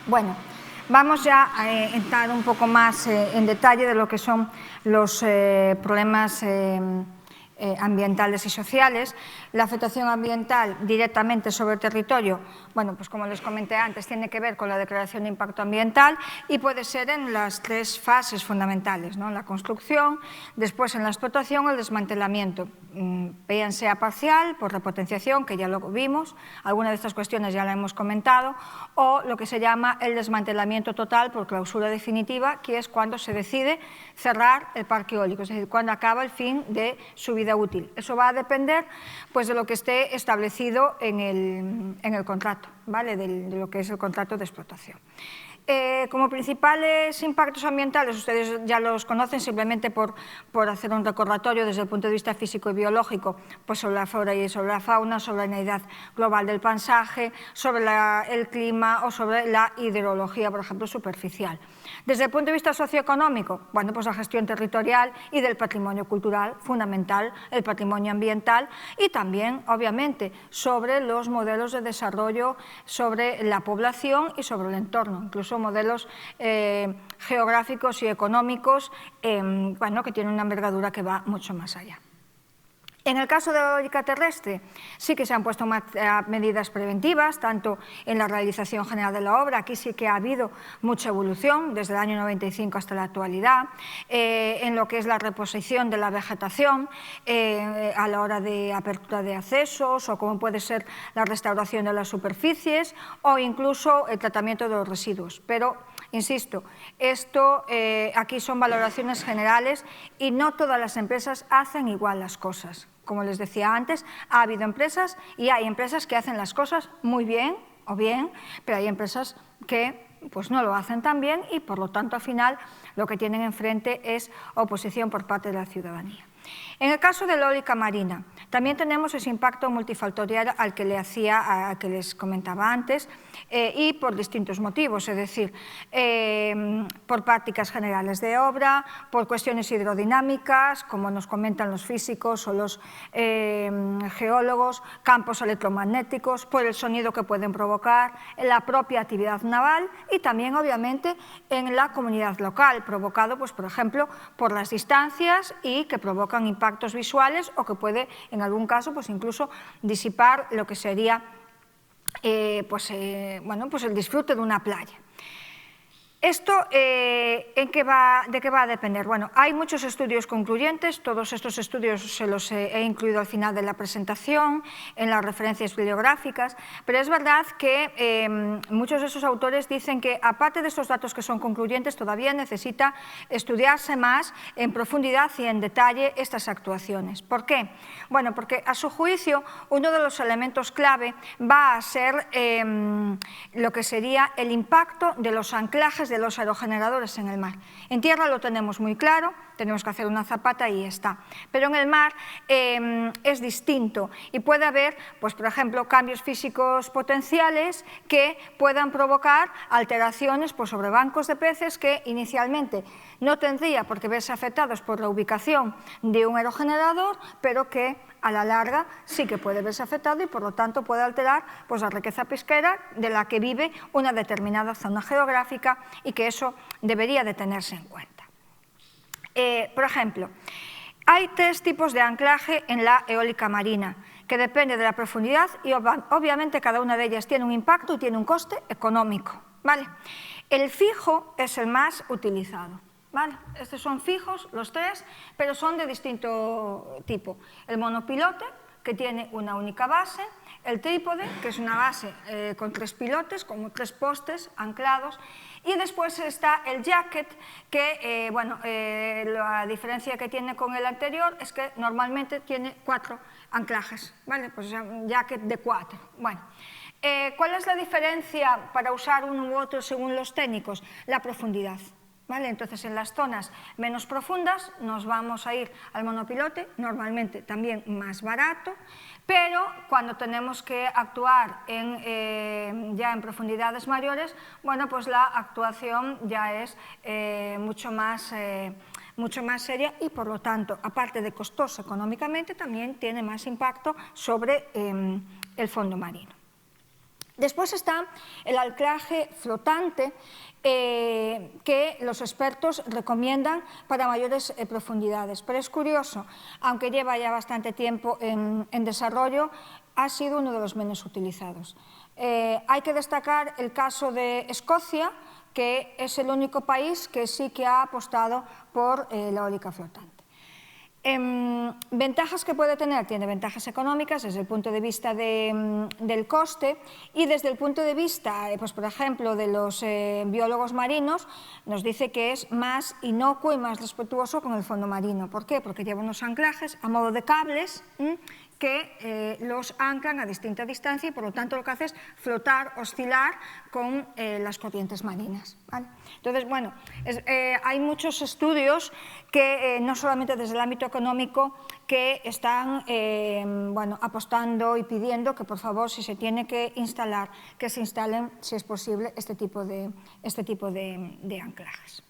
Bueno, vamos ya a entrar un poco más en detalle de lo que son los problemas ambientales y sociales. La afectación ambiental directamente sobre el territorio, bueno, pues como les comenté antes, tiene que ver con la declaración de impacto ambiental y puede ser en las tres fases fundamentales, ¿no? La construcción, después en la explotación, el desmantelamiento, bien sea parcial, por repotenciación, que ya lo vimos, alguna de estas cuestiones ya la hemos comentado, o lo que se llama el desmantelamiento total por clausura definitiva, que es cuando se decide cerrar el parque eólico, es decir, cuando acaba el fin de su vida útil. Eso va a depender pues, de lo que esté establecido en el contrato, ¿vale? De lo que es el contrato de explotación. Como principales impactos ambientales, ustedes ya los conocen, simplemente por hacer un recordatorio desde el punto de vista físico y biológico, pues sobre la flora y sobre la fauna, sobre la unidad global del paisaje, sobre el clima o sobre la hidrología, por ejemplo, superficial. Desde el punto de vista socioeconómico, bueno, pues la gestión territorial y del patrimonio cultural, fundamental, el patrimonio ambiental y también, obviamente, sobre los modelos de desarrollo, sobre la población y sobre el entorno, incluso modelos geográficos y económicos bueno, que tienen una envergadura que va mucho más allá. En el caso de la eólica terrestre, sí que se han puesto medidas preventivas, tanto en la realización general de la obra, aquí sí que ha habido mucha evolución, desde el año 95 hasta la actualidad, en lo que es la reposición de la vegetación a la hora de apertura de accesos, o como puede ser la restauración de las superficies, o incluso el tratamiento de los residuos. Pero, insisto, esto aquí son valoraciones generales y no todas las empresas hacen igual las cosas. Como les decía antes, ha habido empresas y hay empresas que hacen las cosas muy bien o bien, pero hay empresas que pues no lo hacen tan bien y por lo tanto al final lo que tienen enfrente es oposición por parte de la ciudadanía. En el caso de la eólica marina, también tenemos ese impacto multifactorial al que les comentaba antes y por distintos motivos, es decir, por prácticas generales de obra, por cuestiones hidrodinámicas, como nos comentan los físicos o los geólogos, campos electromagnéticos, por el sonido que pueden provocar, en la propia actividad naval y también, obviamente, en la comunidad local, provocado, pues, por ejemplo, por las distancias y que provocan impactos visuales o que puede, en algún caso, pues incluso disipar lo que sería bueno, pues el disfrute de una playa. ¿Esto de qué va a depender? Bueno, hay muchos estudios concluyentes, todos estos estudios se los he incluido al final de la presentación, en las referencias bibliográficas, pero es verdad que muchos de esos autores dicen que, aparte de estos datos que son concluyentes, todavía necesita estudiarse más en profundidad y en detalle estas actuaciones. ¿Por qué? Bueno, porque a su juicio uno de los elementos clave va a ser lo que sería el impacto de los anclajes de los aerogeneradores en el mar. En tierra lo tenemos muy claro, tenemos que hacer una zapata y ya está. Pero en el mar es distinto y puede haber, pues, por ejemplo, cambios físicos potenciales que puedan provocar alteraciones pues, sobre bancos de peces que inicialmente no tendría por qué verse afectados por la ubicación de un aerogenerador, pero que a la larga sí que puede verse afectado y por lo tanto puede alterar pues, la riqueza pesquera de la que vive una determinada zona geográfica y que eso debería de tenerse en cuenta. Por ejemplo, hay tres tipos de anclaje en la eólica marina, que depende de la profundidad y obviamente cada una de ellas tiene un impacto y tiene un coste económico, ¿vale? El fijo es el más utilizado. ¿Vale? Estos son fijos, los tres, pero son de distinto tipo. El monopilote, que tiene una única base, el trípode, que es una base con tres pilotes, como tres postes anclados, y después está el jacket, que bueno, la diferencia que tiene con el anterior es que normalmente tiene 4 anclajes, ¿vale? Pues es un jacket de 4. Bueno, ¿cuál es la diferencia para usar uno u otro según los técnicos? La profundidad. ¿Vale? Entonces, en las zonas menos profundas nos vamos a ir al monopilote, normalmente también más barato, pero cuando tenemos que actuar ya en profundidades mayores, bueno, pues la actuación ya es mucho más seria y, por lo tanto, aparte de costosa económicamente, también tiene más impacto sobre el fondo marino. Después está el anclaje flotante, que los expertos recomiendan para mayores profundidades. Pero es curioso, aunque lleva ya bastante tiempo en desarrollo, ha sido uno de los menos utilizados. Hay que destacar el caso de Escocia, que es el único país que sí que ha apostado por la eólica flotante. Ventajas que puede tener, tiene ventajas económicas desde el punto de vista del coste y desde el punto de vista, pues, por ejemplo, de los biólogos marinos, nos dice que es más inocuo y más respetuoso con el fondo marino. ¿Por qué? Porque lleva unos anclajes a modo de cables que los anclan a distinta distancia y por lo tanto lo que hace es flotar, oscilar con las corrientes marinas, ¿vale? Entonces, bueno, hay muchos estudios que no solamente desde el ámbito económico que están bueno, apostando y pidiendo que por favor, si se tiene que instalar, que se instalen, si es posible, este tipo de anclajes.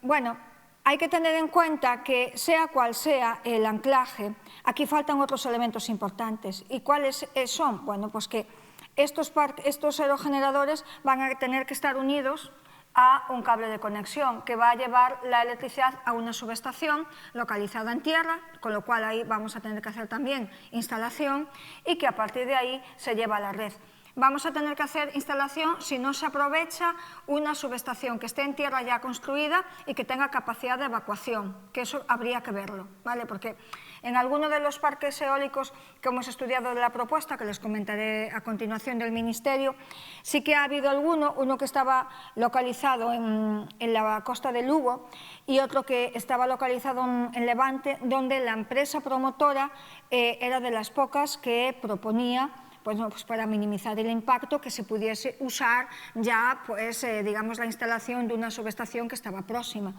Bueno, hay que tener en cuenta que sea cual sea el anclaje, aquí faltan otros elementos importantes. ¿Y cuáles son? Bueno, pues que estos aerogeneradores van a tener que estar unidos a un cable de conexión que va a llevar la electricidad a una subestación localizada en tierra, con lo cual ahí vamos a tener que hacer también instalación y que a partir de ahí se lleva a la red. Vamos a tener que hacer instalación si no se aprovecha una subestación que esté en tierra ya construida y que tenga capacidad de evacuación, que eso habría que verlo, ¿vale? Porque en alguno de los parques eólicos que hemos estudiado de la propuesta, que les comentaré a continuación del Ministerio, sí que ha habido uno que estaba localizado en la costa de Lugo y otro que estaba localizado en Levante, donde la empresa promotora era de las pocas que proponía pues para minimizar el impacto que se pudiese usar ya pues, digamos, la instalación de una subestación que estaba próxima.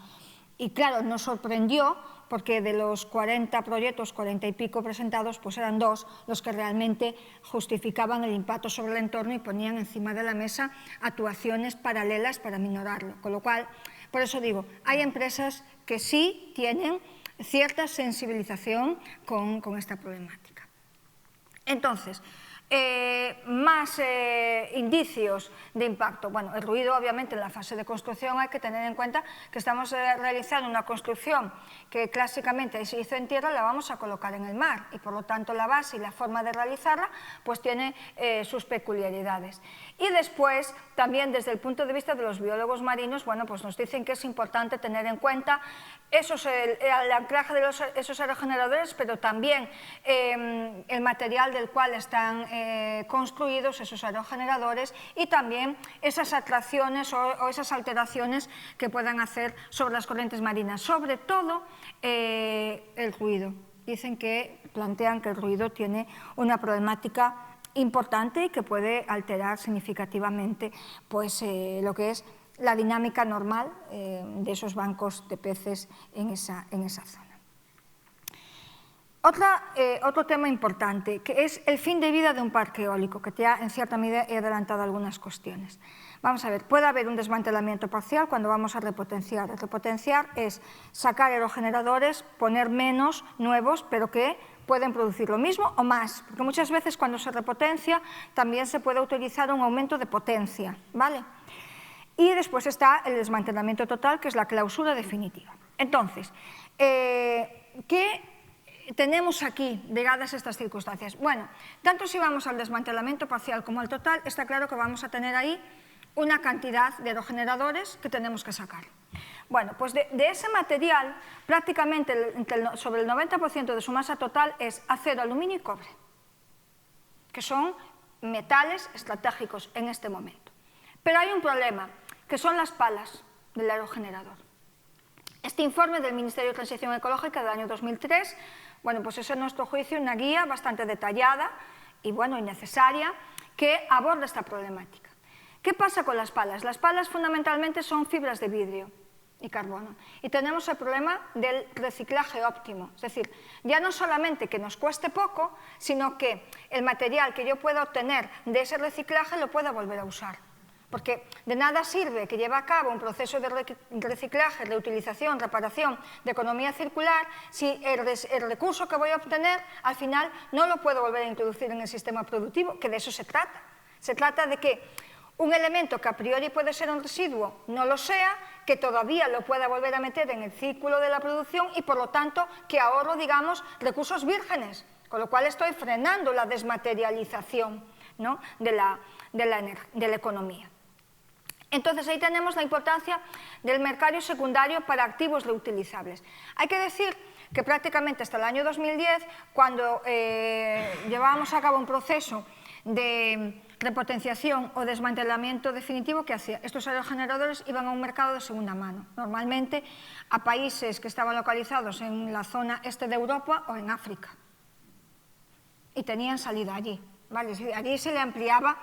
Y claro, nos sorprendió porque de los 40 proyectos, 40 y pico presentados, pues eran 2 los que realmente justificaban el impacto sobre el entorno y ponían encima de la mesa actuaciones paralelas para minorarlo. Con lo cual, por eso digo, hay empresas que sí tienen cierta sensibilización con esta problemática. Entonces, más indicios de impacto. Bueno, el ruido, obviamente, en la fase de construcción hay que tener en cuenta que estamos realizando una construcción que clásicamente se hizo en tierra, la vamos a colocar en el mar y por lo tanto la base y la forma de realizarla pues tiene sus peculiaridades. Y después, también desde el punto de vista de los biólogos marinos, bueno, pues nos dicen que es importante tener en cuenta el anclaje de esos aerogeneradores, pero también el material del cual están construidos esos aerogeneradores y también esas atracciones o esas alteraciones que puedan hacer sobre las corrientes marinas, sobre todo el ruido. Dicen que plantean que el ruido tiene una problemática importante y que puede alterar significativamente pues, lo que es la dinámica normal de esos bancos de peces en esa zona. Otro tema importante, que es el fin de vida de un parque eólico, que ya en cierta medida he adelantado algunas cuestiones. Vamos a ver, puede haber un desmantelamiento parcial cuando vamos a repotenciar. Repotenciar es sacar aerogeneradores, poner menos nuevos, pero que pueden producir lo mismo o más, porque muchas veces cuando se repotencia también se puede utilizar un aumento de potencia, ¿vale? Y después está el desmantelamiento total, que es la clausura definitiva. Entonces, ¿qué tenemos aquí ligadas a estas circunstancias? Bueno, tanto si vamos al desmantelamiento parcial como al total, está claro que vamos a tener ahí una cantidad de aerogeneradores que tenemos que sacar. Bueno, pues de ese material, prácticamente sobre el 90% de su masa total es acero, aluminio y cobre, que son metales estratégicos en este momento. Pero hay un problema, que son las palas del aerogenerador. Este informe del Ministerio de Transición Ecológica del año 2003, bueno, pues es en nuestro juicio una guía bastante detallada y, bueno, y necesaria que aborda esta problemática. ¿Qué pasa con las palas? Las palas fundamentalmente son fibras de vidrio y carbono. Y tenemos el problema del reciclaje óptimo. Es decir, ya no solamente que nos cueste poco, sino que el material que yo pueda obtener de ese reciclaje lo pueda volver a usar. Porque de nada sirve que lleve a cabo un proceso de reciclaje, reutilización, reparación, de economía circular, si el recurso que voy a obtener, al final, no lo puedo volver a introducir en el sistema productivo, que de eso se trata. Se trata de que un elemento que a priori puede ser un residuo no lo sea, que todavía lo pueda volver a meter en el círculo de la producción y, por lo tanto, que ahorro, digamos, recursos vírgenes, con lo cual estoy frenando la desmaterialización, ¿no?, de la economía. Entonces, ahí tenemos la importancia del mercado secundario para activos reutilizables. Hay que decir que prácticamente hasta el año 2010, cuando llevábamos a cabo un proceso de repotenciación o desmantelamiento definitivo, ¿qué hacía? Estos aerogeneradores iban a un mercado de segunda mano, normalmente a países que estaban localizados en la zona este de Europa o en África, y tenían salida allí, ¿vale? Allí se le ampliaba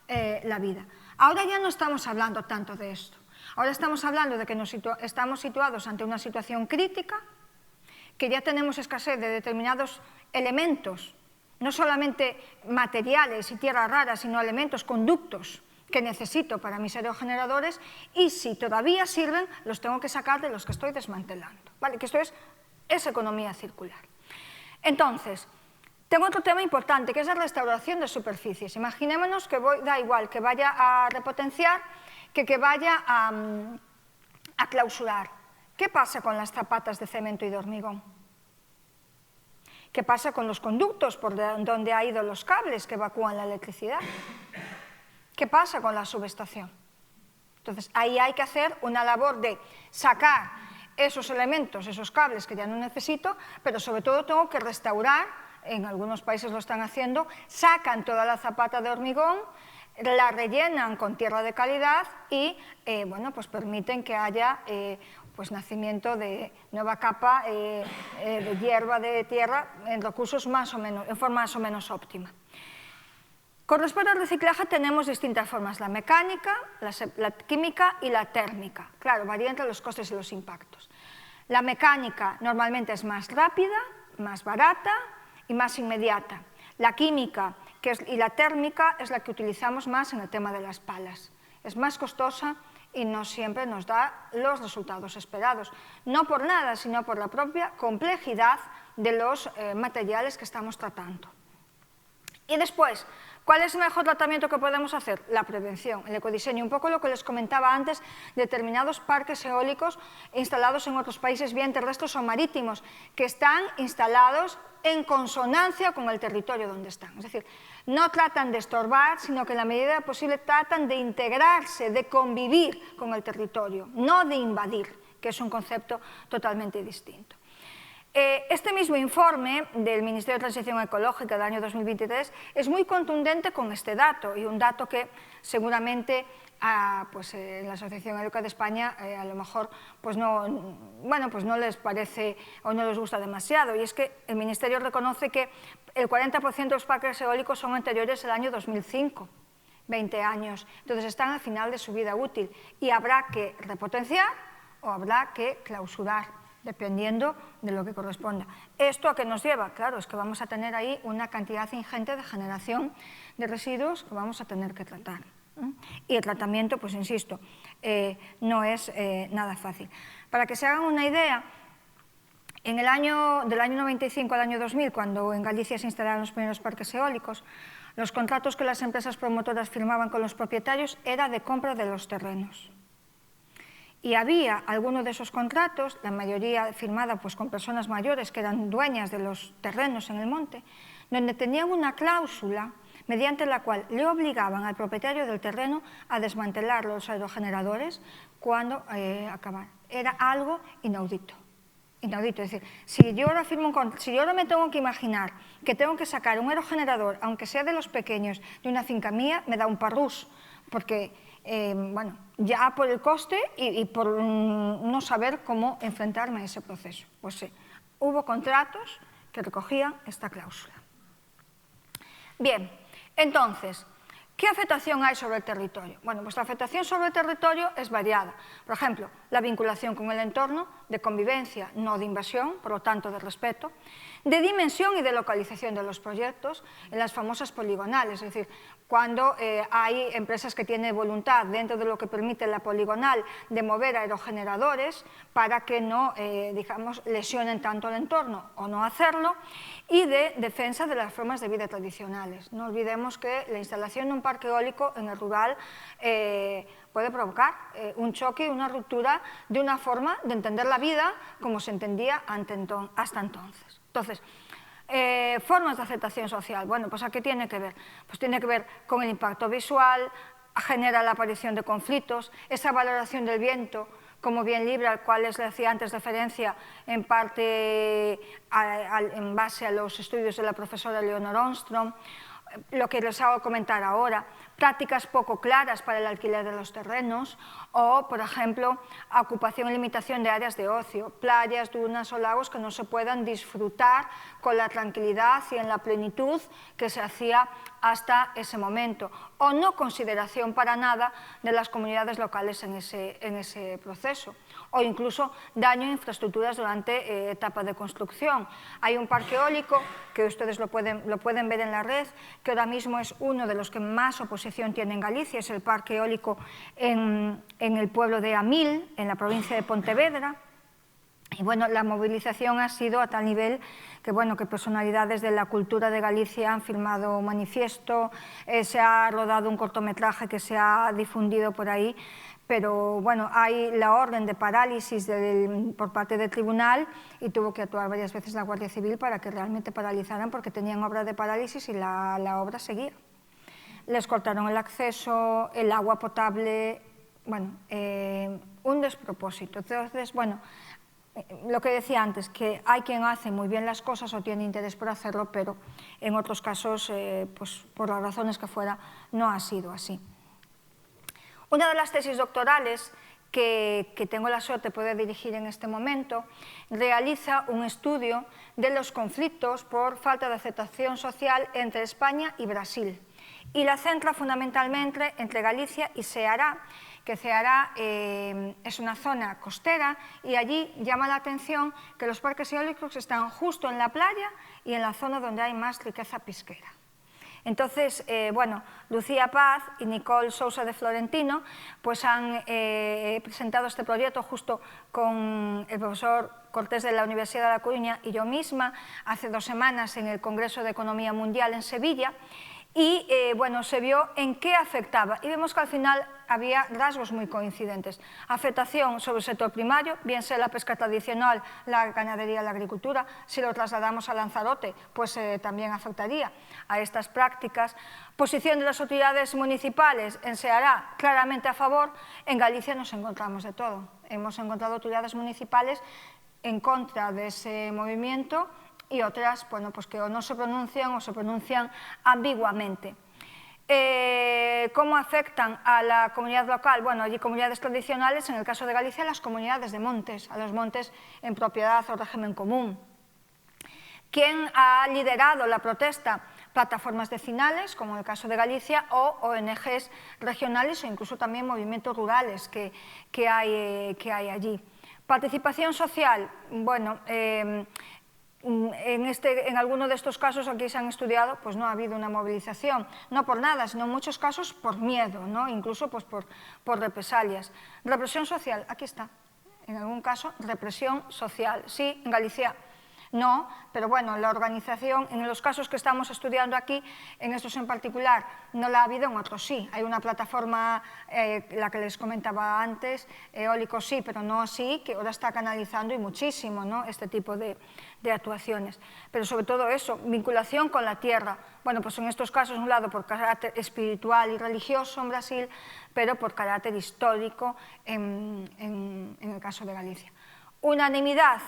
la vida. Ahora ya no estamos hablando tanto de esto. Ahora estamos hablando de que estamos situados ante una situación crítica, que ya tenemos escasez de determinados elementos, no solamente materiales y tierras raras, sino elementos, conductos que necesito para mis aerogeneradores, y si todavía sirven, los tengo que sacar de los que estoy desmantelando, ¿vale? Que esto es economía circular. Entonces, tengo otro tema importante, que es la restauración de superficies. Imaginémonos que da igual que vaya a repotenciar que vaya a clausurar. ¿Qué pasa con las zapatas de cemento y de hormigón? ¿Qué pasa con los conductos por donde han ido los cables que evacúan la electricidad? ¿Qué pasa con la subestación? Entonces, ahí hay que hacer una labor de sacar esos elementos, esos cables que ya no necesito, pero sobre todo tengo que restaurar, en algunos países lo están haciendo, sacan toda la zapata de hormigón, la rellenan con tierra de calidad y bueno, pues permiten que haya pues nacimiento de nueva capa de hierba de tierra en recursos más o menos, en forma más o menos óptima. Con respecto al reciclaje tenemos distintas formas, la mecánica, la química y la térmica. Claro, varía entre los costes y los impactos. La mecánica normalmente es más rápida, más barata y más inmediata. La química y la térmica es la que utilizamos más en el tema de las palas. Es más costosa y no siempre nos da los resultados esperados. No por nada, sino por la propia complejidad de los materiales que estamos tratando. Y después, ¿cuál es el mejor tratamiento que podemos hacer? La prevención, el ecodiseño. Un poco lo que les comentaba antes, determinados parques eólicos instalados en otros países, bien terrestres o marítimos, que están instalados en consonancia con el territorio donde están. Es decir, no tratan de estorbar, sino que en la medida posible tratan de integrarse, de convivir con el territorio, no de invadir, que es un concepto totalmente distinto. Este mismo informe del Ministerio de Transición Ecológica del año 2023 es muy contundente con este dato, y un dato que seguramente pues, la Asociación Eólica de España a lo mejor pues no les parece o no les gusta demasiado, y es que el Ministerio reconoce que el 40% de los parques eólicos son anteriores al año 2005, 20 años, entonces están al final de su vida útil y habrá que repotenciar o habrá que clausurar, dependiendo de lo que corresponda. ¿Esto a qué nos lleva? Claro, es que vamos a tener ahí una cantidad ingente de generación de residuos que vamos a tener que tratar. Y el tratamiento, pues insisto, no es nada fácil. Para que se hagan una idea, del año 95 al año 2000, cuando en Galicia se instalaron los primeros parques eólicos, los contratos que las empresas promotoras firmaban con los propietarios era de compra de los terrenos. Y había algunos de esos contratos, la mayoría firmada pues, con personas mayores que eran dueñas de los terrenos en el monte, donde tenían una cláusula mediante la cual le obligaban al propietario del terreno a desmantelar los aerogeneradores cuando acabaran. Era algo inaudito. Inaudito, es decir, si yo ahora me tengo que imaginar que tengo que sacar un aerogenerador, aunque sea de los pequeños, de una finca mía, me da un parrús, porque bueno, ya por el coste y por no saber cómo enfrentarme a ese proceso. Pues sí, hubo contratos que recogían esta cláusula. Bien, entonces, ¿Qué afectación hay sobre el territorio? Bueno, pues la afectación sobre el territorio es variada. Por ejemplo, la vinculación con el entorno, de convivencia, no de invasión, por lo tanto de respeto, de dimensión y de localización de los proyectos, en las famosas poligonales, es decir, cuando hay empresas que tienen voluntad, dentro de lo que permite la poligonal, de mover aerogeneradores para que no, digamos, lesionen tanto el entorno o no hacerlo, y de defensa de las formas de vida tradicionales. No olvidemos que la instalación de un parque eólico en el rural puede provocar un choque y una ruptura de una forma de entender la vida como se entendía hasta entonces. Entonces, formas de aceptación social. Bueno, pues ¿a qué tiene que ver? Pues tiene que ver con el impacto visual, genera la aparición de conflictos, esa valoración del viento como bien libre, al cual les decía antes referencia en parte en base a los estudios de la profesora Leonor Ostrom, lo que les hago comentar ahora, prácticas poco claras para el alquiler de los terrenos o, por ejemplo, ocupación y limitación de áreas de ocio, playas, dunas o lagos que no se puedan disfrutar con la tranquilidad y en la plenitud que se hacía hasta ese momento, o no consideración para nada de las comunidades locales en ese proceso, o incluso daño a infraestructuras durante etapa de construcción. Hay un parque eólico, que ustedes lo pueden ver en la red, que ahora mismo es uno de los que más oposición tiene en Galicia, es el parque eólico en el pueblo de Amil, en la provincia de Pontevedra. Y bueno, la movilización ha sido a tal nivel que, bueno, que personalidades de la cultura de Galicia han firmado un manifiesto, se ha rodado un cortometraje que se ha difundido por ahí, pero bueno, hay la orden de parálisis por parte del tribunal y tuvo que actuar varias veces la Guardia Civil para que realmente paralizaran porque tenían obra de parálisis y la obra seguía. Les cortaron el acceso, el agua potable, bueno, un despropósito. Entonces, bueno, lo que decía antes, que hay quien hace muy bien las cosas o tiene interés por hacerlo, pero en otros casos, pues, por las razones que fuera, no ha sido así. Una de las tesis doctorales que tengo la suerte de poder dirigir en este momento realiza un estudio de los conflictos por falta de aceptación social entre España y Brasil y la centra fundamentalmente entre Galicia y Ceará, que Ceará es una zona costera y allí llama la atención que los parques eólicos están justo en la playa y en la zona donde hay más riqueza pesquera. Entonces, bueno, Lucía Paz y Nicole Sousa de Florentino pues han presentado este proyecto justo con el profesor Cortés de la Universidad de La Coruña y yo misma hace 2 semanas en el Congreso de Economía Mundial en Sevilla y bueno, se vio en qué afectaba y vemos que al final había rasgos muy coincidentes. Afectación sobre el sector primario, bien sea la pesca tradicional, la ganadería, la agricultura. Si lo trasladamos a Lanzarote, pues también afectaría a estas prácticas. Posición de las autoridades municipales en Ceará, claramente a favor. En Galicia nos encontramos de todo. Hemos encontrado autoridades municipales en contra de ese movimiento y otras, bueno, pues que o no se pronuncian o se pronuncian ambiguamente. ¿Cómo afectan a la comunidad local? Bueno, hay comunidades tradicionales, en el caso de Galicia, las comunidades de montes, a los montes en propiedad o régimen común. ¿Quién ha liderado la protesta? Plataformas vecinales, como en el caso de Galicia, o ONGs regionales o incluso también movimientos rurales que hay allí. Participación social, bueno, en alguno de estos casos aquí se han estudiado, pues no ha habido una movilización, no por nada, sino en muchos casos por miedo, ¿no? Incluso pues por represalias. Represión social, aquí está, en algún caso represión social, sí, en Galicia no, pero bueno, la organización, en los casos que estamos estudiando aquí, en estos en particular, no la ha habido, en otros sí. Hay una plataforma, la que les comentaba antes, eólico sí, pero no así, que ahora está canalizando y muchísimo, ¿no?, este tipo de actuaciones. Pero sobre todo eso, vinculación con la tierra. Bueno, pues en estos casos, un lado por carácter espiritual y religioso en Brasil, pero por carácter histórico en el caso de Galicia. Unanimidad.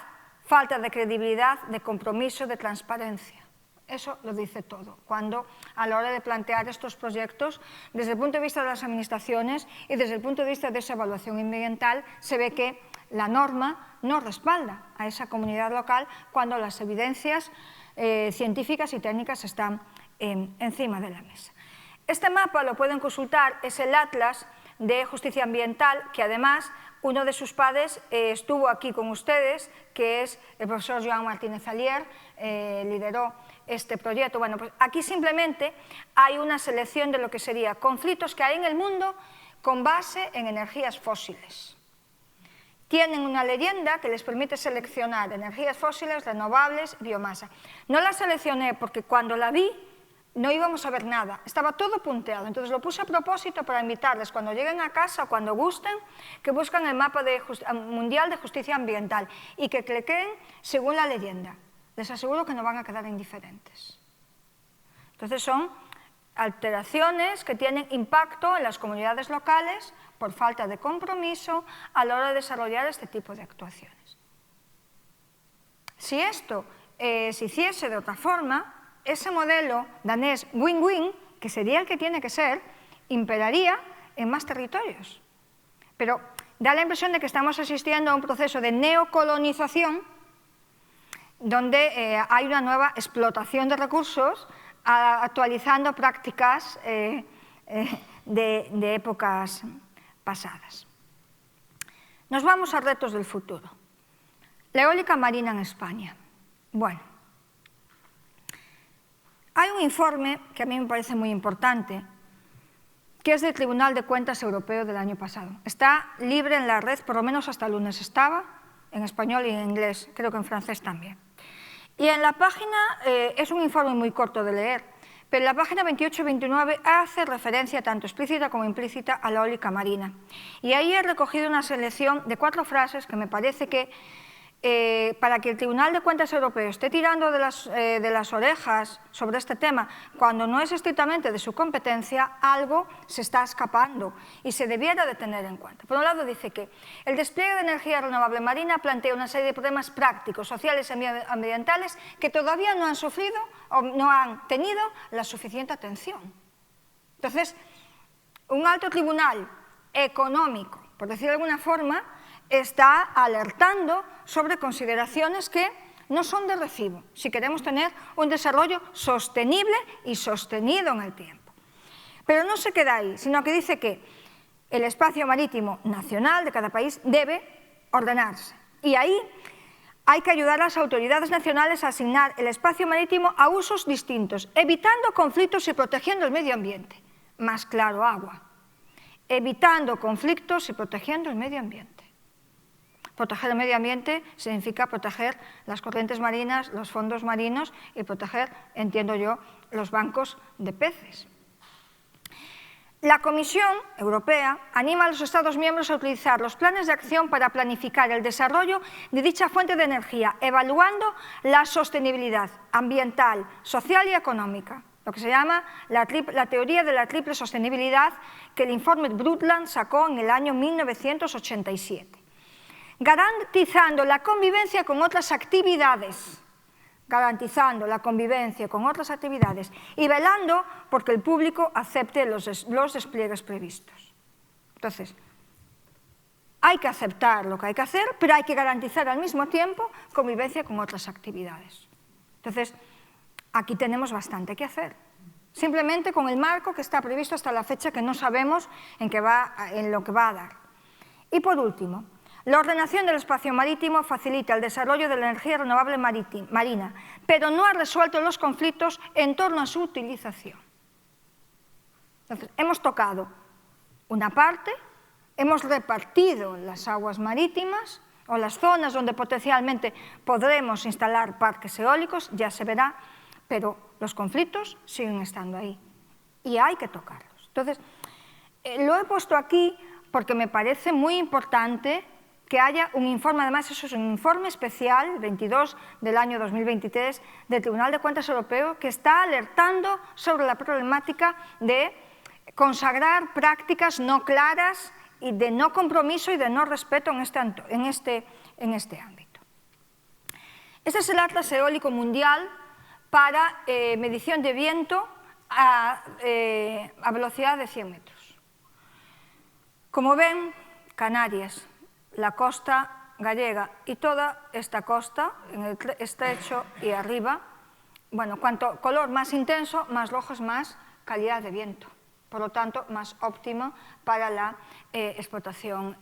Falta de credibilidad, de compromiso, de transparencia. Eso lo dice todo. Cuando a la hora de plantear estos proyectos, desde el punto de vista de las administraciones y desde el punto de vista de esa evaluación ambiental, se ve que la norma no respalda a esa comunidad local cuando las evidencias científicas y técnicas están encima de la mesa. Este mapa lo pueden consultar, es el Atlas de Justicia Ambiental, que además uno de sus padres estuvo aquí con ustedes, que es el profesor Joan Martínez Alier, lideró este proyecto. Bueno, pues aquí simplemente hay una selección de lo que sería conflictos que hay en el mundo con base en energías fósiles. Tienen una leyenda que les permite seleccionar energías fósiles, renovables, biomasa. No la seleccioné porque cuando la vi no íbamos a ver nada, estaba todo punteado, entonces lo puse a propósito para invitarles cuando lleguen a casa o cuando gusten, que busquen el mapa mundial de justicia ambiental y que cliquen según la leyenda. Les aseguro que no van a quedar indiferentes. Entonces son alteraciones que tienen impacto en las comunidades locales por falta de compromiso a la hora de desarrollar este tipo de actuaciones. Si esto se hiciese de otra forma, ese modelo danés win-win, que sería el que tiene que ser, imperaría en más territorios. Pero da la impresión de que estamos asistiendo a un proceso de neocolonización donde hay una nueva explotación de recursos actualizando prácticas de épocas pasadas. Nos vamos a retos del futuro. La eólica marina en España. Bueno, hay un informe que a mí me parece muy importante, que es del Tribunal de Cuentas Europeo del año pasado. Está libre en la red, por lo menos hasta el lunes estaba, en español y en inglés, creo que en francés también. Y en la página, es un informe muy corto de leer, pero en la página 28 y 29 hace referencia tanto explícita como implícita a la eólica marina. Y ahí he recogido una selección de 4 frases que me parece que para que el Tribunal de Cuentas Europeo esté tirando de las orejas sobre este tema, cuando no es estrictamente de su competencia, algo se está escapando y se debiera de tener en cuenta. Por un lado dice que el despliegue de energía renovable marina plantea una serie de problemas prácticos, sociales y ambientales que todavía no han sufrido o no han tenido la suficiente atención. Entonces, un alto tribunal económico, por decirlo de alguna forma, está alertando sobre consideraciones que no son de recibo si queremos tener un desarrollo sostenible y sostenido en el tiempo. Pero no se queda ahí, sino que dice que el espacio marítimo nacional de cada país debe ordenarse. Y ahí hay que ayudar a las autoridades nacionales a asignar el espacio marítimo a usos distintos, evitando conflictos y protegiendo el medio ambiente. Más claro, agua. Evitando conflictos y protegiendo el medio ambiente. Proteger el medio ambiente significa proteger las corrientes marinas, los fondos marinos y proteger, entiendo yo, los bancos de peces. La Comisión Europea anima a los Estados miembros a utilizar los planes de acción para planificar el desarrollo de dicha fuente de energía, evaluando la sostenibilidad ambiental, social y económica, lo que se llama la teoría de la triple sostenibilidad que el informe Brundtland sacó en el año 1987. Garantizando la convivencia con otras actividades, y velando porque el público acepte los despliegues previstos. Entonces, hay que aceptar lo que hay que hacer, pero hay que garantizar al mismo tiempo convivencia con otras actividades. Entonces, aquí tenemos bastante que hacer. Simplemente con el marco que está previsto hasta la fecha que no sabemos en lo que va a dar. Y por último, la ordenación del espacio marítimo facilita el desarrollo de la energía renovable marina, pero no ha resuelto los conflictos en torno a su utilización. Entonces, hemos tocado una parte, hemos repartido las aguas marítimas o las zonas donde potencialmente podremos instalar parques eólicos, ya se verá, pero los conflictos siguen estando ahí y hay que tocarlos. Entonces, lo he puesto aquí porque me parece muy importante que haya un informe, además eso es un informe especial, 22 del año 2023, del Tribunal de Cuentas Europeo, que está alertando sobre la problemática de consagrar prácticas no claras y de no compromiso y de no respeto en este ámbito. Este es el Atlas Eólico Mundial para medición de viento a velocidad de 100 metros. Como ven, Canarias, la costa gallega y toda esta costa, en el estrecho y arriba, bueno, cuanto color más intenso, más rojo es más calidad de viento. por lo tanto, más óptima para la explotación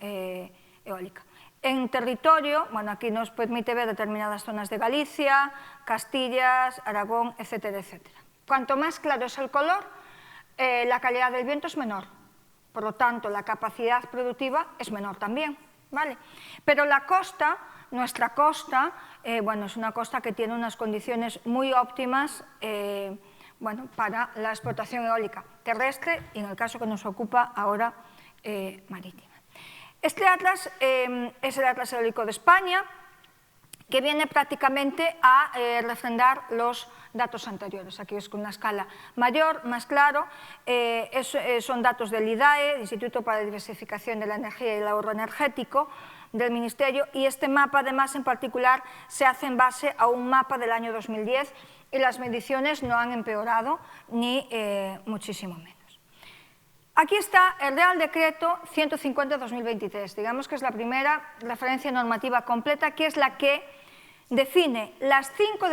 eólica. En territorio, bueno, aquí nos permite ver determinadas zonas de Galicia, Castillas, Aragón, etcétera, etcétera. Cuanto más claro es el color, la calidad del viento es menor. Por lo tanto, la capacidad productiva es menor también, ¿vale? Pero la costa, nuestra costa, bueno, es una costa que tiene unas condiciones muy óptimas bueno, para la explotación eólica terrestre y, en el caso que nos ocupa ahora, marítima. Este atlas es el Atlas Eólico de España, que viene prácticamente a refrendar los datos anteriores. Aquí es con una escala mayor, más claro. Son datos del IDAE, el Instituto para la Diversificación de la Energía y el Ahorro Energético, del Ministerio, y este mapa, además, en particular, se hace en base a un mapa del año 2010 y las mediciones no han empeorado, ni muchísimo menos. Aquí está el Real Decreto 150-2023, digamos que es la primera referencia normativa completa, que es la que define las 5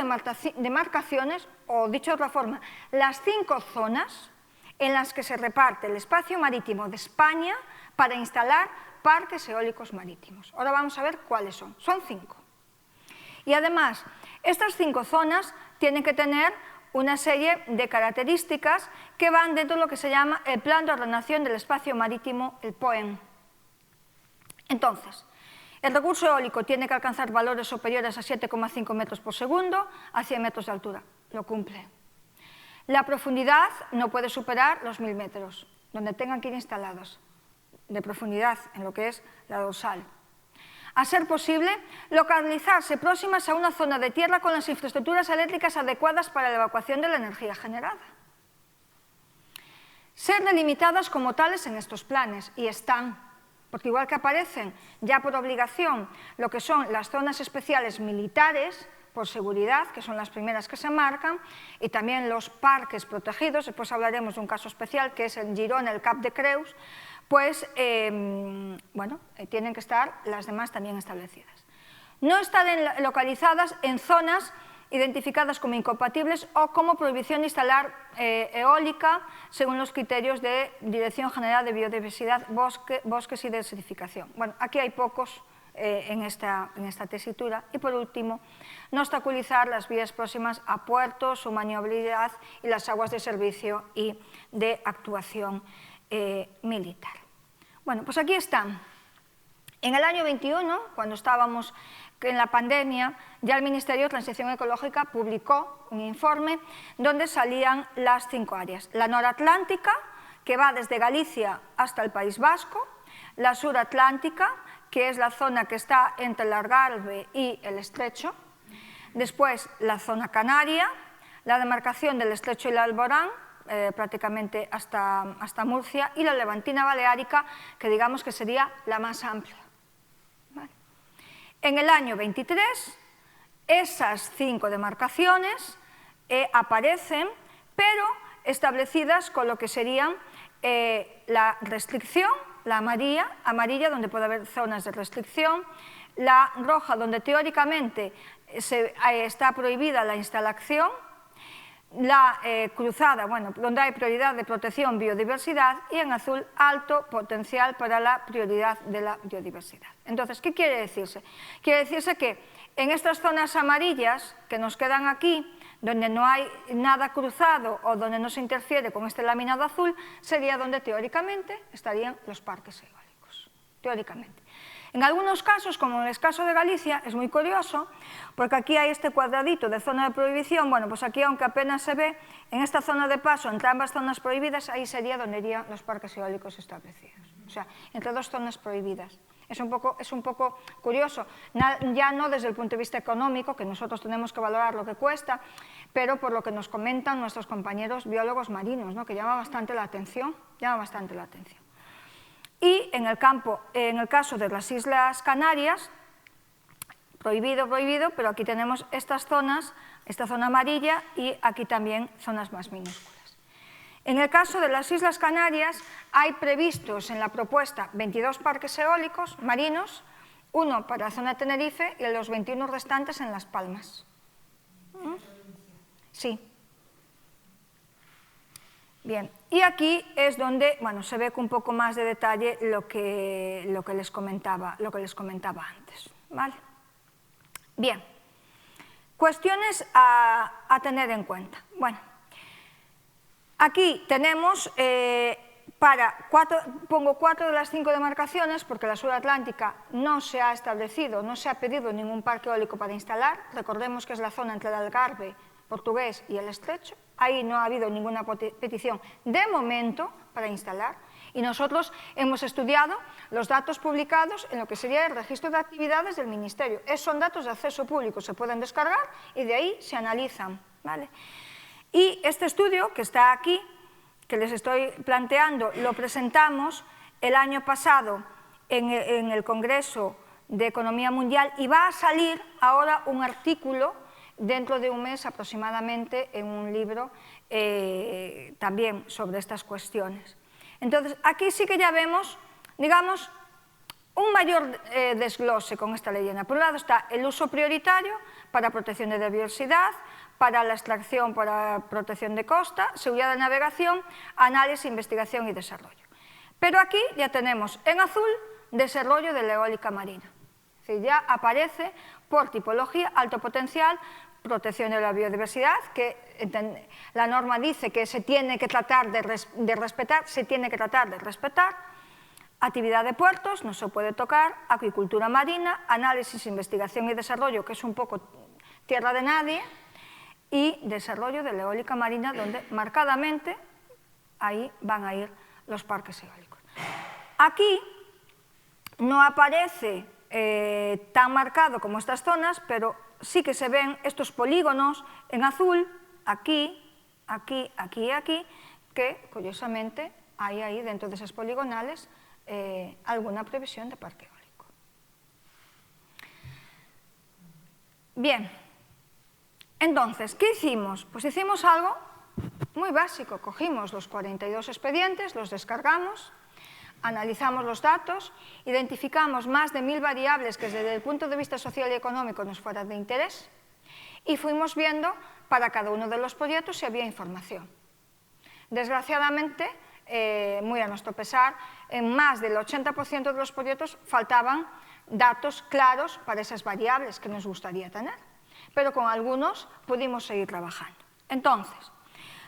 demarcaciones, o dicho de otra forma, las 5 zonas en las que se reparte el espacio marítimo de España para instalar parques eólicos marítimos. Ahora vamos a ver cuáles son. Son 5. Y además, estas 5 zonas tienen que tener una serie de características que van dentro de lo que se llama el Plan de Ordenación del Espacio Marítimo, el POEM. Entonces, el recurso eólico tiene que alcanzar valores superiores a 7,5 metros por segundo a 100 metros de altura. Lo cumple. La profundidad no puede superar los 1000 metros, donde tengan que ir instalados, de profundidad en lo que es la dorsal. A ser posible, localizarse próximas a una zona de tierra con las infraestructuras eléctricas adecuadas para la evacuación de la energía generada. Ser delimitadas como tales en estos planes, y están, porque igual que aparecen ya por obligación lo que son las zonas especiales militares, por seguridad, que son las primeras que se marcan, y también los parques protegidos, después hablaremos de un caso especial que es el Girona, el Cap de Creus, pues, bueno, tienen que estar las demás también establecidas. No están localizadas en zonas identificadas como incompatibles o como prohibición de instalar eólica según los criterios de Dirección General de Biodiversidad, Bosques y Desertificación. Bueno, aquí hay pocos en esta tesitura. Y por último, no obstaculizar las vías próximas a puertos, su maniobrabilidad y las aguas de servicio y de actuación militar. Bueno, pues aquí están. En el año 21, cuando estábamos en la pandemia, ya el Ministerio de Transición Ecológica publicó un informe donde salían las 5 áreas. La noratlántica, que va desde Galicia hasta el País Vasco, la suratlántica, que es la zona que está entre el Algarve y el Estrecho, después la zona canaria, la demarcación del Estrecho y el Alborán, prácticamente hasta Murcia, y la levantina baleárica, que digamos que sería la más amplia. ¿Vale? En el año 23, esas 5 demarcaciones aparecen, pero establecidas con lo que serían la restricción, la amarilla, donde puede haber zonas de restricción, la roja, donde teóricamente está prohibida la instalación, la cruzada, bueno, donde hay prioridad de protección biodiversidad, y en azul, alto potencial para la prioridad de la biodiversidad. Entonces, ¿qué quiere decirse? Quiere decirse que en estas zonas amarillas que nos quedan aquí, donde no hay nada cruzado o donde no se interfiere con este laminado azul, sería donde teóricamente estarían los parques eólicos, teóricamente. En algunos casos, como en el caso de Galicia, es muy curioso, porque aquí hay este cuadradito de zona de prohibición. Bueno, pues aquí, aunque apenas se ve, en esta zona de paso, entre ambas zonas prohibidas, ahí sería donde irían los parques eólicos establecidos. O sea, entre 2 zonas prohibidas. Es un poco curioso, ya no desde el punto de vista económico, que nosotros tenemos que valorar lo que cuesta, pero por lo que nos comentan nuestros compañeros biólogos marinos, ¿no? Que llama bastante la atención, Y en el caso de las Islas Canarias, prohibido, pero aquí tenemos estas zonas, esta zona amarilla, y aquí también zonas más minúsculas. En el caso de las Islas Canarias, hay previstos en la propuesta 22 parques eólicos marinos, 1 para la zona de Tenerife y los 21 restantes en Las Palmas. Sí. Bien, y aquí es donde se ve con un poco más de detalle lo que les comentaba antes, ¿vale? Bien, cuestiones a tener en cuenta. Bueno, aquí tenemos, pongo 4 de las 5 demarcaciones porque la subatlántica no se ha establecido, no se ha pedido ningún parque eólico para instalar. Recordemos que es la zona entre el Algarve portugués y el Estrecho. Ahí no ha habido ninguna petición de momento para instalar. Y nosotros hemos estudiado los datos publicados en lo que sería el registro de actividades del Ministerio. Son datos de acceso público, se pueden descargar y de ahí se analizan, ¿vale? Y este estudio que está aquí, que les estoy planteando, lo presentamos el año pasado en el Congreso de Economía Mundial y va a salir ahora un artículo dentro de un mes aproximadamente en un libro también sobre estas cuestiones. Entonces, aquí sí que ya vemos, digamos, un mayor desglose con esta leyenda. Por un lado está el uso prioritario para protección de la biodiversidad, para la extracción, para protección de costa, seguridad de navegación, análisis, investigación y desarrollo. Pero aquí ya tenemos en azul desarrollo de la eólica marina. Es decir, ya aparece por tipología alto potencial, protección de la biodiversidad, que la norma dice que se tiene que tratar de respetar, actividad de puertos, no se puede tocar, acuicultura marina, análisis, investigación y desarrollo, que es un poco tierra de nadie, y desarrollo de la eólica marina, donde marcadamente ahí van a ir los parques eólicos. Aquí no aparece tan marcado como estas zonas, pero sí que se ven estos polígonos en azul, aquí, aquí, aquí y aquí, que curiosamente hay ahí dentro de esas poligonales alguna previsión de parque eólico. Bien, entonces, ¿qué hicimos? Pues hicimos algo muy básico, cogimos los 42 expedientes, los descargamos, analizamos los datos, identificamos más de 1000 variables que desde el punto de vista social y económico nos fueran de interés y fuimos viendo para cada uno de los proyectos si había información. Desgraciadamente, muy a nuestro pesar, en más del 80% de los proyectos faltaban datos claros para esas variables que nos gustaría tener, pero con algunos pudimos seguir trabajando. Entonces,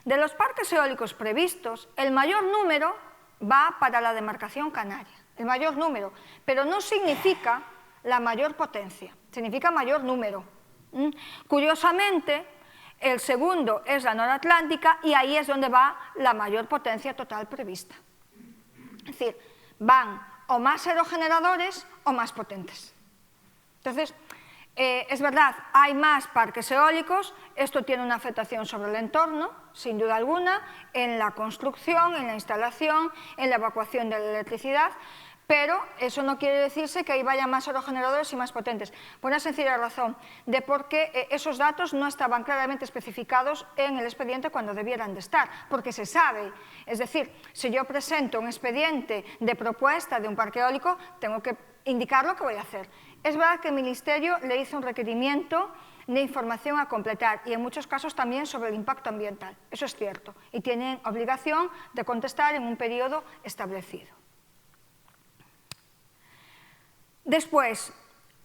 de los parques eólicos previstos, el mayor número va para la demarcación canaria, el mayor número, pero no significa la mayor potencia, significa mayor número. Curiosamente, el segundo es la noratlántica y ahí es donde va la mayor potencia total prevista. Es decir, van o más aerogeneradores o más potentes. Entonces, es verdad, hay más parques eólicos, esto tiene una afectación sobre el entorno, sin duda alguna, en la construcción, en la instalación, en la evacuación de la electricidad, pero eso no quiere decirse que ahí vaya más aerogeneradores y más potentes, por una sencilla razón, de por qué esos datos no estaban claramente especificados en el expediente cuando debieran de estar, porque se sabe, es decir, si yo presento un expediente de propuesta de un parque eólico, tengo que indicar lo que voy a hacer. Es verdad que el Ministerio le hizo un requerimiento de información a completar y en muchos casos también sobre el impacto ambiental, eso es cierto, y tienen obligación de contestar en un periodo establecido. Después,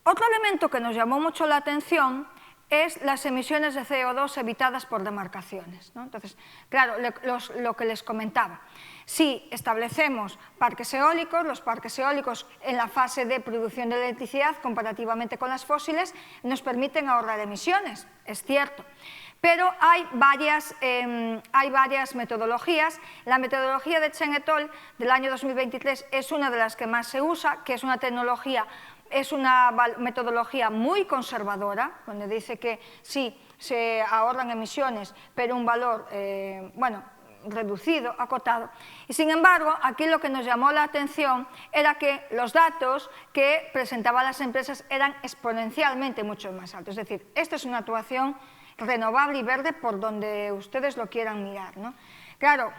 otro elemento que nos llamó mucho la atención es las emisiones de CO2 evitadas por demarcaciones, ¿no? Entonces, claro, lo que les comentaba, si establecemos parques eólicos, los parques eólicos en la fase de producción de electricidad comparativamente con las fósiles nos permiten ahorrar emisiones, es cierto, pero hay varias metodologías. La metodología de Chen et al. Del año 2023 es una de las que más se usa, que es una metodología muy conservadora, donde dice que sí, se ahorran emisiones, pero un valor, reducido, acotado. Y sin embargo, aquí lo que nos llamó la atención era que los datos que presentaban las empresas eran exponencialmente mucho más altos. Es decir, esta es una actuación renovable y verde por donde ustedes lo quieran mirar, ¿no? Claro,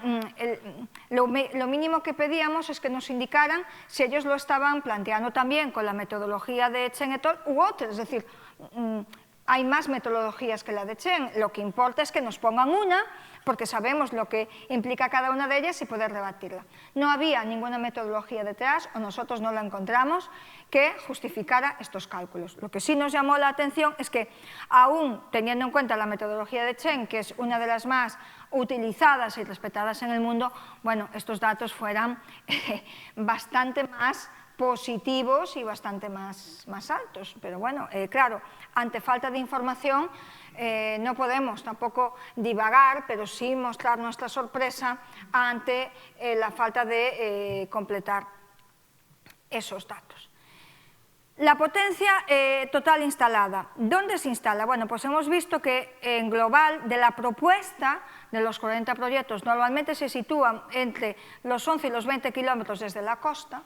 lo mínimo que pedíamos es que nos indicaran si ellos lo estaban planteando también con la metodología de Chen et al. U otras, es decir, hay más metodologías que la de Chen, lo que importa es que nos pongan una, porque sabemos lo que implica cada una de ellas y poder debatirla. No había ninguna metodología detrás, o nosotros no la encontramos, que justificara estos cálculos. Lo que sí nos llamó la atención es que, aún teniendo en cuenta la metodología de Chen, que es una de las más utilizadas y respetadas en el mundo, bueno, estos datos fueran bastante más positivos y bastante más altos. Pero bueno, claro, ante falta de información no podemos tampoco divagar, pero sí mostrar nuestra sorpresa ante la falta de completar esos datos. La potencia total instalada. ¿Dónde se instala? Bueno, pues hemos visto que en global de la propuesta de los 40 proyectos normalmente se sitúan entre los 11 y los 20 kilómetros desde la costa,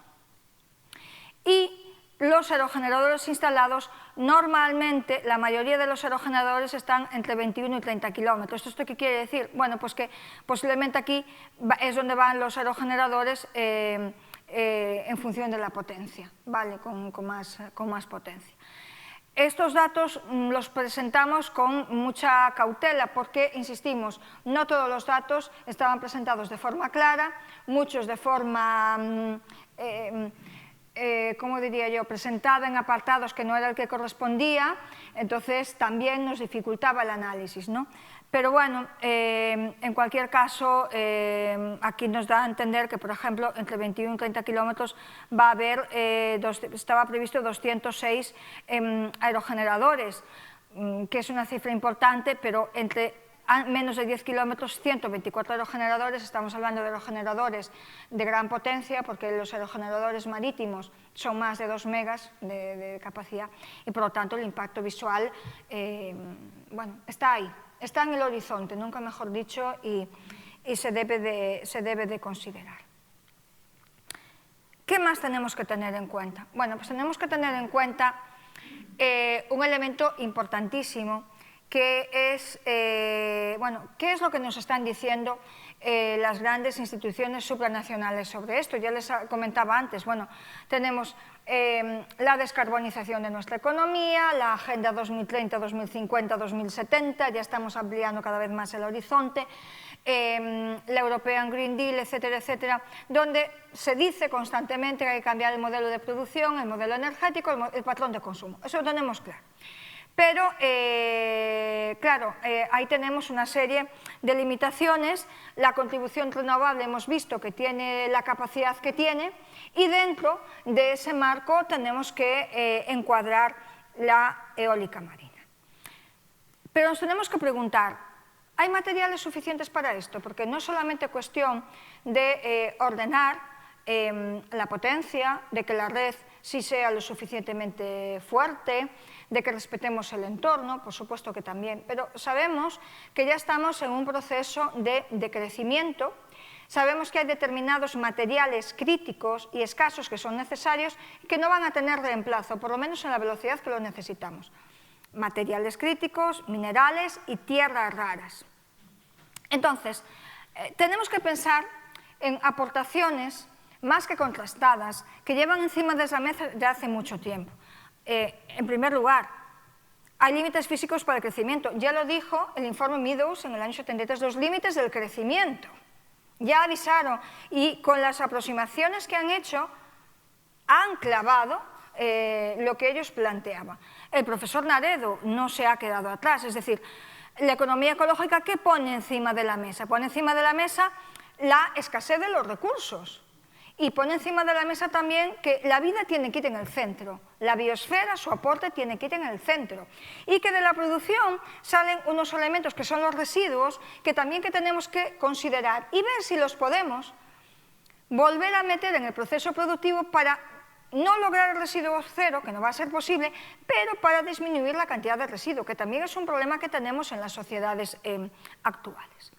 y los aerogeneradores instalados, normalmente la mayoría de los aerogeneradores están entre 21 y 30 kilómetros. ¿Esto qué quiere decir? Bueno, pues que posiblemente aquí es donde van los aerogeneradores en función de la potencia, ¿vale? con más potencia. Estos datos los presentamos con mucha cautela porque, insistimos, no todos los datos estaban presentados de forma clara, muchos de forma, ¿cómo diría yo?, presentada en apartados que no era el que correspondía, entonces también nos dificultaba el análisis, ¿no? Pero bueno, en cualquier caso, aquí nos da a entender que, por ejemplo, entre 21 y 30 kilómetros va a haber, estaba previsto 206 aerogeneradores, que es una cifra importante, pero entre menos de 10 kilómetros, 124 aerogeneradores. Estamos hablando de aerogeneradores de gran potencia, porque los aerogeneradores marítimos son más de 2 megas de capacidad, y por lo tanto el impacto visual, bueno, está ahí. Está en el horizonte, nunca mejor dicho, y se debe de considerar. ¿Qué más tenemos que tener en cuenta? Bueno, pues tenemos que tener en cuenta un elemento importantísimo, que es, bueno, ¿qué es lo que nos están diciendo las grandes instituciones supranacionales sobre esto? Ya les comentaba antes, bueno, tenemos la descarbonización de nuestra economía, la Agenda 2030, 2050, 2070, ya estamos ampliando cada vez más el horizonte, la European Green Deal, etcétera, etcétera, donde se dice constantemente que hay que cambiar el modelo de producción, el modelo energético, el patrón de consumo. Eso lo tenemos claro. Pero, claro, ahí tenemos una serie de limitaciones. La contribución renovable hemos visto que tiene la capacidad que tiene, y dentro de ese marco tenemos que encuadrar la eólica marina. Pero nos tenemos que preguntar, ¿hay materiales suficientes para esto? Porque no es solamente cuestión de ordenar la potencia, de que la red sí sea lo suficientemente fuerte, de que respetemos el entorno, por supuesto que también, pero sabemos que ya estamos en un proceso de crecimiento, sabemos que hay determinados materiales críticos y escasos que son necesarios y que no van a tener reemplazo, por lo menos en la velocidad que lo necesitamos. Materiales críticos, minerales y tierras raras. Entonces, tenemos que pensar en aportaciones más que contrastadas, que llevan encima de esa mesa ya hace mucho tiempo. En primer lugar, hay límites físicos para el crecimiento. Ya lo dijo el informe Meadows en el año 73, los límites del crecimiento. Ya avisaron, y con las aproximaciones que han hecho, han clavado lo que ellos planteaban. El profesor Naredo no se ha quedado atrás, es decir, la economía ecológica, ¿qué pone encima de la mesa? Pone encima de la mesa la escasez de los recursos. Y pone encima de la mesa también que la vida tiene que ir en el centro, la biosfera, su aporte tiene que ir en el centro, y que de la producción salen unos elementos que son los residuos, que también que tenemos que considerar y ver si los podemos volver a meter en el proceso productivo para no lograr el residuo cero, que no va a ser posible, pero para disminuir la cantidad de residuo, que también es un problema que tenemos en las sociedades actuales.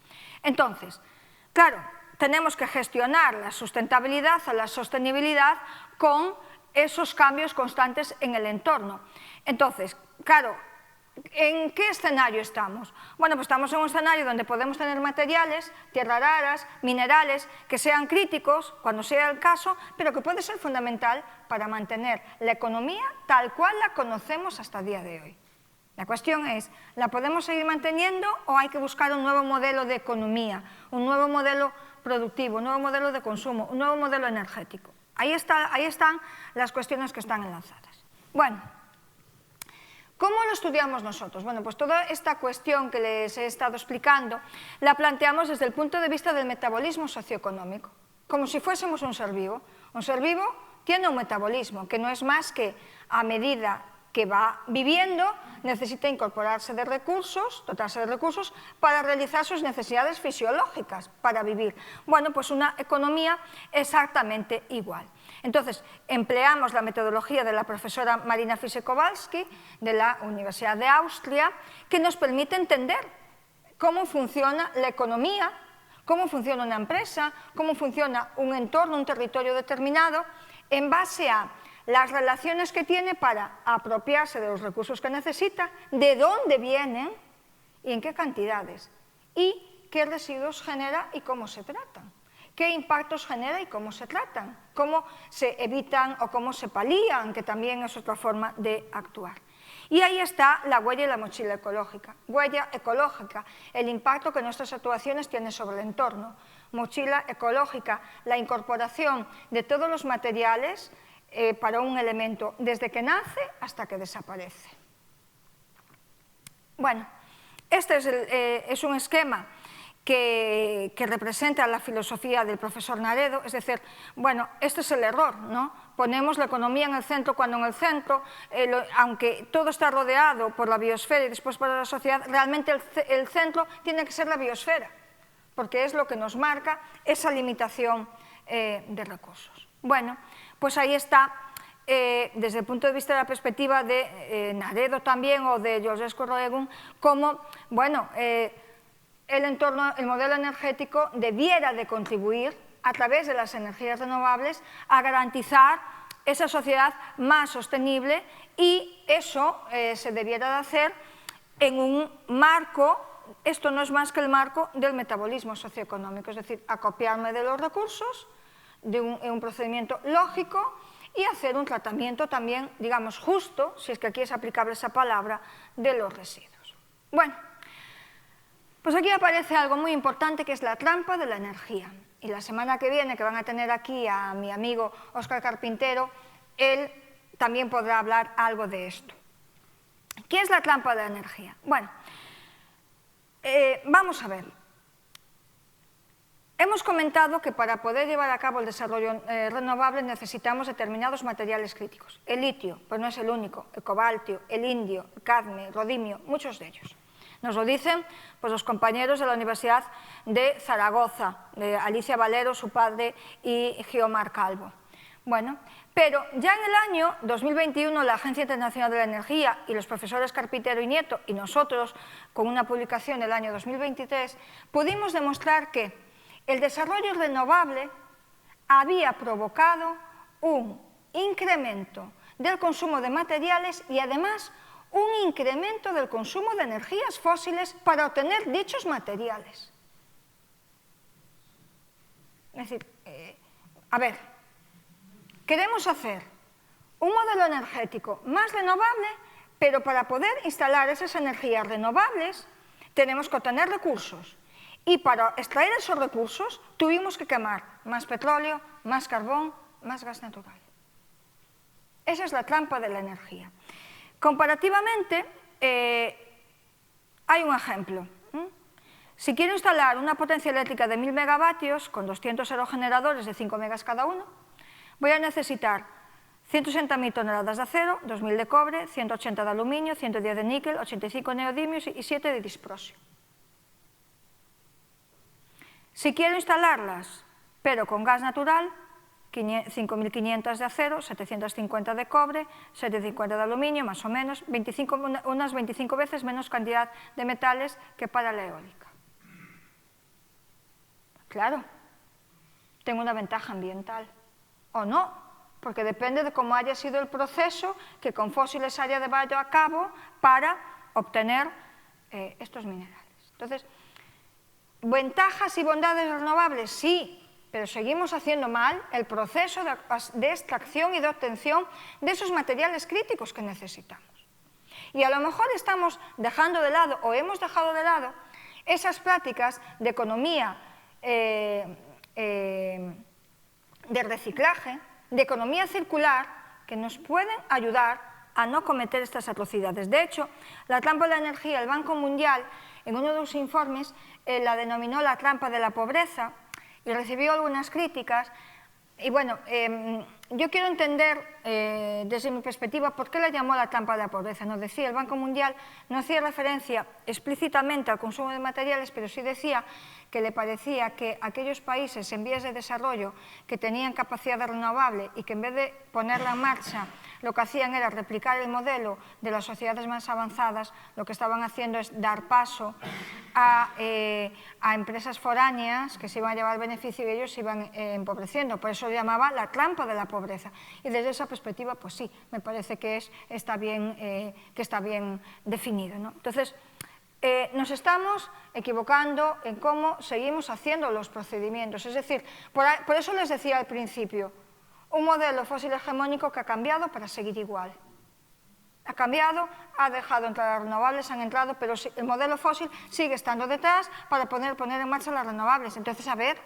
Entonces, claro, tenemos que gestionar la sustentabilidad o la sostenibilidad con esos cambios constantes en el entorno. Entonces, claro, ¿en qué escenario estamos? Bueno, pues estamos en un escenario donde podemos tener materiales, tierras raras, minerales, que sean críticos cuando sea el caso, pero que puede ser fundamental para mantener la economía tal cual la conocemos hasta el día de hoy. La cuestión es, ¿la podemos seguir manteniendo o hay que buscar un nuevo modelo de economía, un nuevo modelo productivo, un nuevo modelo de consumo, un nuevo modelo energético? Ahí están las cuestiones que están enlazadas. Bueno, ¿cómo lo estudiamos nosotros? Bueno, pues toda esta cuestión que les he estado explicando la planteamos desde el punto de vista del metabolismo socioeconómico, como si fuésemos un ser vivo. Un ser vivo tiene un metabolismo que no es más que a medida que va viviendo, necesita incorporarse de recursos, dotarse de recursos para realizar sus necesidades fisiológicas para vivir. Bueno, pues una economía exactamente igual. Entonces, empleamos la metodología de la profesora Marina Fischer-Kowalski de la Universidad de Austria, que nos permite entender cómo funciona la economía, cómo funciona una empresa, cómo funciona un entorno, un territorio determinado, en base a las relaciones que tiene para apropiarse de los recursos que necesita, de dónde vienen y en qué cantidades, y qué residuos genera y cómo se tratan, qué impactos genera y cómo se tratan, cómo se evitan o cómo se palían, que también es otra forma de actuar. Y ahí está la huella y la mochila ecológica. Huella ecológica, el impacto que nuestras actuaciones tienen sobre el entorno. Mochila ecológica, la incorporación de todos los materiales para un elemento desde que nace hasta que desaparece. Bueno, este es un esquema que representa la filosofía del profesor Naredo, es decir, bueno, este es el error, ¿no? Ponemos la economía en el centro cuando en el centro, aunque todo está rodeado por la biosfera y después por la sociedad, realmente el centro tiene que ser la biosfera, porque es lo que nos marca esa limitación de recursos. Bueno, pues ahí está, desde el punto de vista de la perspectiva de Naredo también o de Georgescu Roegun, como, bueno, el modelo energético debiera de contribuir a través de las energías renovables a garantizar esa sociedad más sostenible y eso se debiera de hacer en un marco, esto no es más que el marco del metabolismo socioeconómico, es decir, acopiarme de los recursos, en un procedimiento lógico y hacer un tratamiento también, digamos, justo, si es que aquí es aplicable esa palabra, de los residuos. Bueno, pues aquí aparece algo muy importante que es la trampa de la energía. Y la semana que viene, que van a tener aquí a mi amigo Óscar Carpintero, él también podrá hablar algo de esto. ¿Qué es la trampa de la energía? Bueno, vamos a ver. Hemos comentado que para poder llevar a cabo el desarrollo renovable necesitamos determinados materiales críticos. El litio, pues no es el único, el cobaltio, el indio, el cadmio, el rodimio, muchos de ellos. Nos lo dicen pues, los compañeros de la Universidad de Zaragoza, de Alicia Valero, su padre, y Guiomar Calvo. Bueno, pero ya en el año 2021 la Agencia Internacional de la Energía y los profesores Carpintero y Nieto y nosotros, con una publicación del año 2023, pudimos demostrar que el desarrollo renovable había provocado un incremento del consumo de materiales y además un incremento del consumo de energías fósiles para obtener dichos materiales. Es decir, a ver, queremos hacer un modelo energético más renovable, pero para poder instalar esas energías renovables tenemos que obtener recursos. Y para extraer esos recursos tuvimos que quemar más petróleo, más carbón, más gas natural. Esa es la trampa de la energía. Comparativamente, hay un ejemplo. Si quiero instalar una potencia eléctrica de 1000 megavatios con 200 aerogeneradores de 5 megas cada uno, voy a necesitar 160.000 toneladas de acero, 2000 de cobre, 180 de aluminio, 110 de níquel, 85 neodimios y 7 de disprosio. Si quiero instalarlas, pero con gas natural, 5.500 de acero, 750 de cobre, 750 de aluminio, más o menos, unas 25 veces menos cantidad de metales que para la eólica. Claro, tengo una ventaja ambiental, o no, porque depende de cómo haya sido el proceso que con fósiles haya llevado a cabo para obtener estos minerales. Entonces, ¿ventajas y bondades renovables? Sí, pero seguimos haciendo mal el proceso de extracción y de obtención de esos materiales críticos que necesitamos. Y a lo mejor estamos dejando de lado, o hemos dejado de lado, esas prácticas de economía de reciclaje, de economía circular, que nos pueden ayudar a no cometer estas atrocidades. De hecho, la trampa de la energía, el Banco Mundial, en uno de los informes, la denominó la trampa de la pobreza y recibió algunas críticas. Y bueno, yo quiero entender desde mi perspectiva por qué la llamó la trampa de la pobreza. Nos decía, el Banco Mundial no hacía referencia explícitamente al consumo de materiales, pero sí decía que le parecía que aquellos países en vías de desarrollo que tenían capacidad renovable y que en vez de ponerla en marcha lo que hacían era replicar el modelo de las sociedades más avanzadas, lo que estaban haciendo es dar paso a empresas foráneas que se iban a llevar beneficio y ellos se iban empobreciendo. Por eso lo llamaba la trampa de la pobreza. Y desde esa perspectiva, pues sí, me parece que está bien definido, ¿no? Entonces, nos estamos equivocando en cómo seguimos haciendo los procedimientos. Es decir, por eso les decía al principio, un modelo fósil hegemónico que ha cambiado para seguir igual. Ha cambiado, ha dejado entrar las renovables, han entrado, pero el modelo fósil sigue estando detrás para poner en marcha las renovables. Entonces, a ver,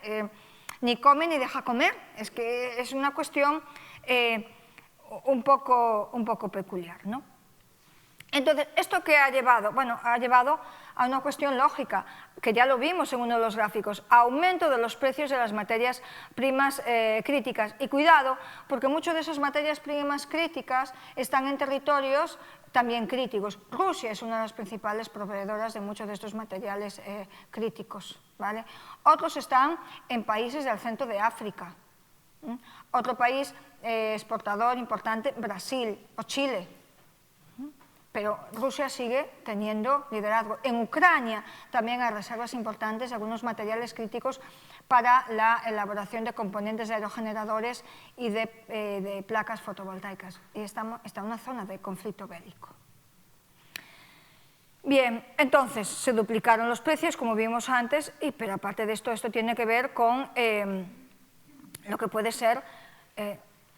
ni come ni deja comer. Es que es una cuestión un poco peculiar, ¿no? Entonces, ¿esto qué ha llevado? Bueno, ha llevado a una cuestión lógica, que ya lo vimos en uno de los gráficos, aumento de los precios de las materias primas críticas. Y cuidado, porque muchas de esas materias primas críticas están en territorios también críticos. Rusia es una de las principales proveedoras de muchos de estos materiales críticos, ¿vale? Otros están en países del centro de África. Otro país exportador importante, Brasil o Chile. Pero Rusia sigue teniendo liderazgo. En Ucrania también hay reservas importantes de algunos materiales críticos para la elaboración de componentes de aerogeneradores y de placas fotovoltaicas. Y está en una zona de conflicto bélico. Bien, entonces se duplicaron los precios, como vimos antes, pero aparte de esto, esto tiene que ver con lo que puede ser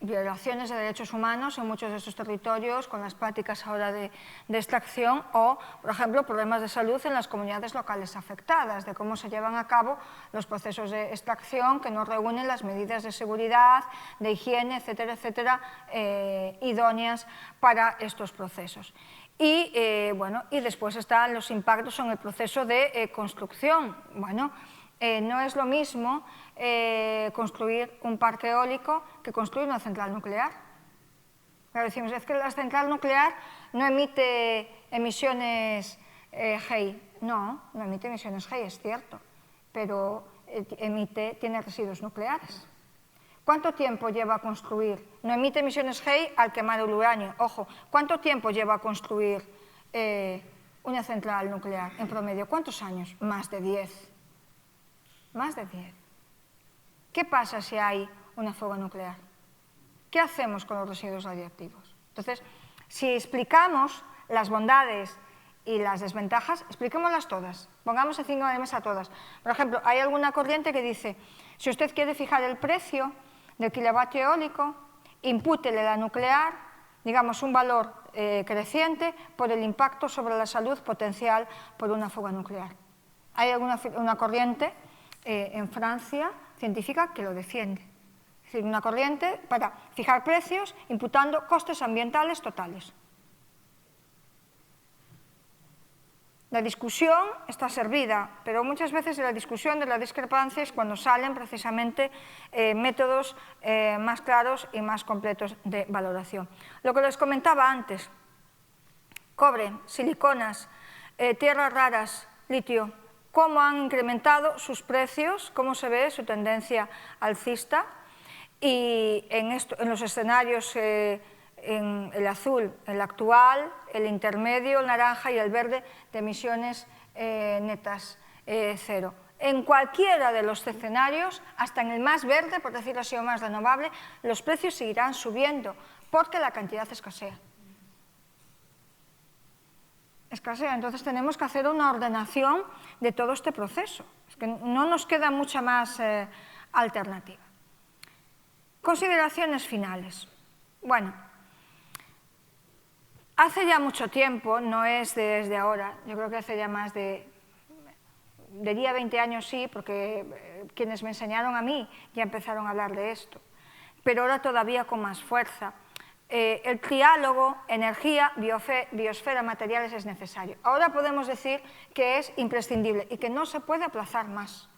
violaciones de derechos humanos en muchos de estos territorios, con las prácticas ahora de extracción o, por ejemplo, problemas de salud en las comunidades locales afectadas, de cómo se llevan a cabo los procesos de extracción que no reúnen las medidas de seguridad, de higiene, etcétera, etcétera, idóneas para estos procesos. Y, bueno, y después están los impactos en el proceso de construcción. Bueno, no es lo mismo construir un parque eólico que construir una central nuclear. Pero decimos, es que la central nuclear no emite emisiones GEI. No emite emisiones GEI, es cierto, pero tiene residuos nucleares. ¿Cuánto tiempo lleva a construir? No emite emisiones GEI al quemar el uranio. Ojo, ¿cuánto tiempo lleva a construir una central nuclear en promedio? ¿Cuántos años? Más de 10. Más de 10. ¿Qué pasa si hay una fuga nuclear? ¿Qué hacemos con los residuos radiactivos? Entonces, si explicamos las bondades y las desventajas, expliquémoslas todas. Pongamos encima de la mesa todas. Por ejemplo, hay alguna corriente que dice, si usted quiere fijar el precio del kilovatio eólico, impútele la nuclear, digamos, un valor creciente por el impacto sobre la salud potencial por una fuga nuclear. Hay una corriente en Francia, científica, que lo defiende. Es decir, una corriente para fijar precios imputando costes ambientales totales. La discusión está servida, pero muchas veces de la discusión, de la discrepancia, es cuando salen precisamente métodos más claros y más completos de valoración. Lo que les comentaba antes, cobre, siliconas, tierras raras, litio, cómo han incrementado sus precios, cómo se ve su tendencia alcista, y en los escenarios en el azul, el actual, el intermedio, el naranja y el verde, de emisiones netas cero. En cualquiera de los escenarios, hasta en el más verde, por decirlo así, o más renovable, los precios seguirán subiendo, porque la cantidad escasea. Entonces tenemos que hacer una ordenación de todo este proceso. Es que no nos queda mucha más alternativa. Consideraciones finales. Bueno, Hace ya mucho tiempo, no es desde ahora, yo creo que hace ya más diría 20 años sí, porque quienes me enseñaron a mí ya empezaron a hablar de esto, pero ahora todavía con más fuerza. El triálogo energía, biosfera, materiales es necesario. Ahora podemos decir que es imprescindible y que no se puede aplazar más.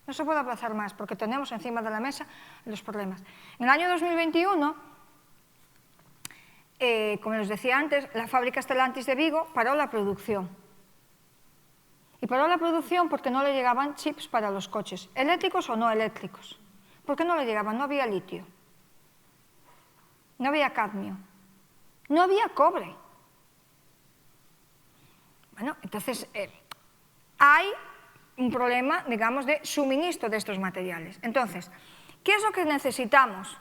No se puede aplazar más porque tenemos encima de la mesa los problemas. En el año 2021, como les decía antes, la fábrica Stellantis de Vigo paró la producción. Y paró la producción porque no le llegaban chips para los coches, eléctricos o no eléctricos. ¿Por qué no le llegaban? No había litio, no había cadmio, no había cobre. Bueno, entonces hay un problema, digamos, de suministro de estos materiales. Entonces, ¿qué es lo que necesitamos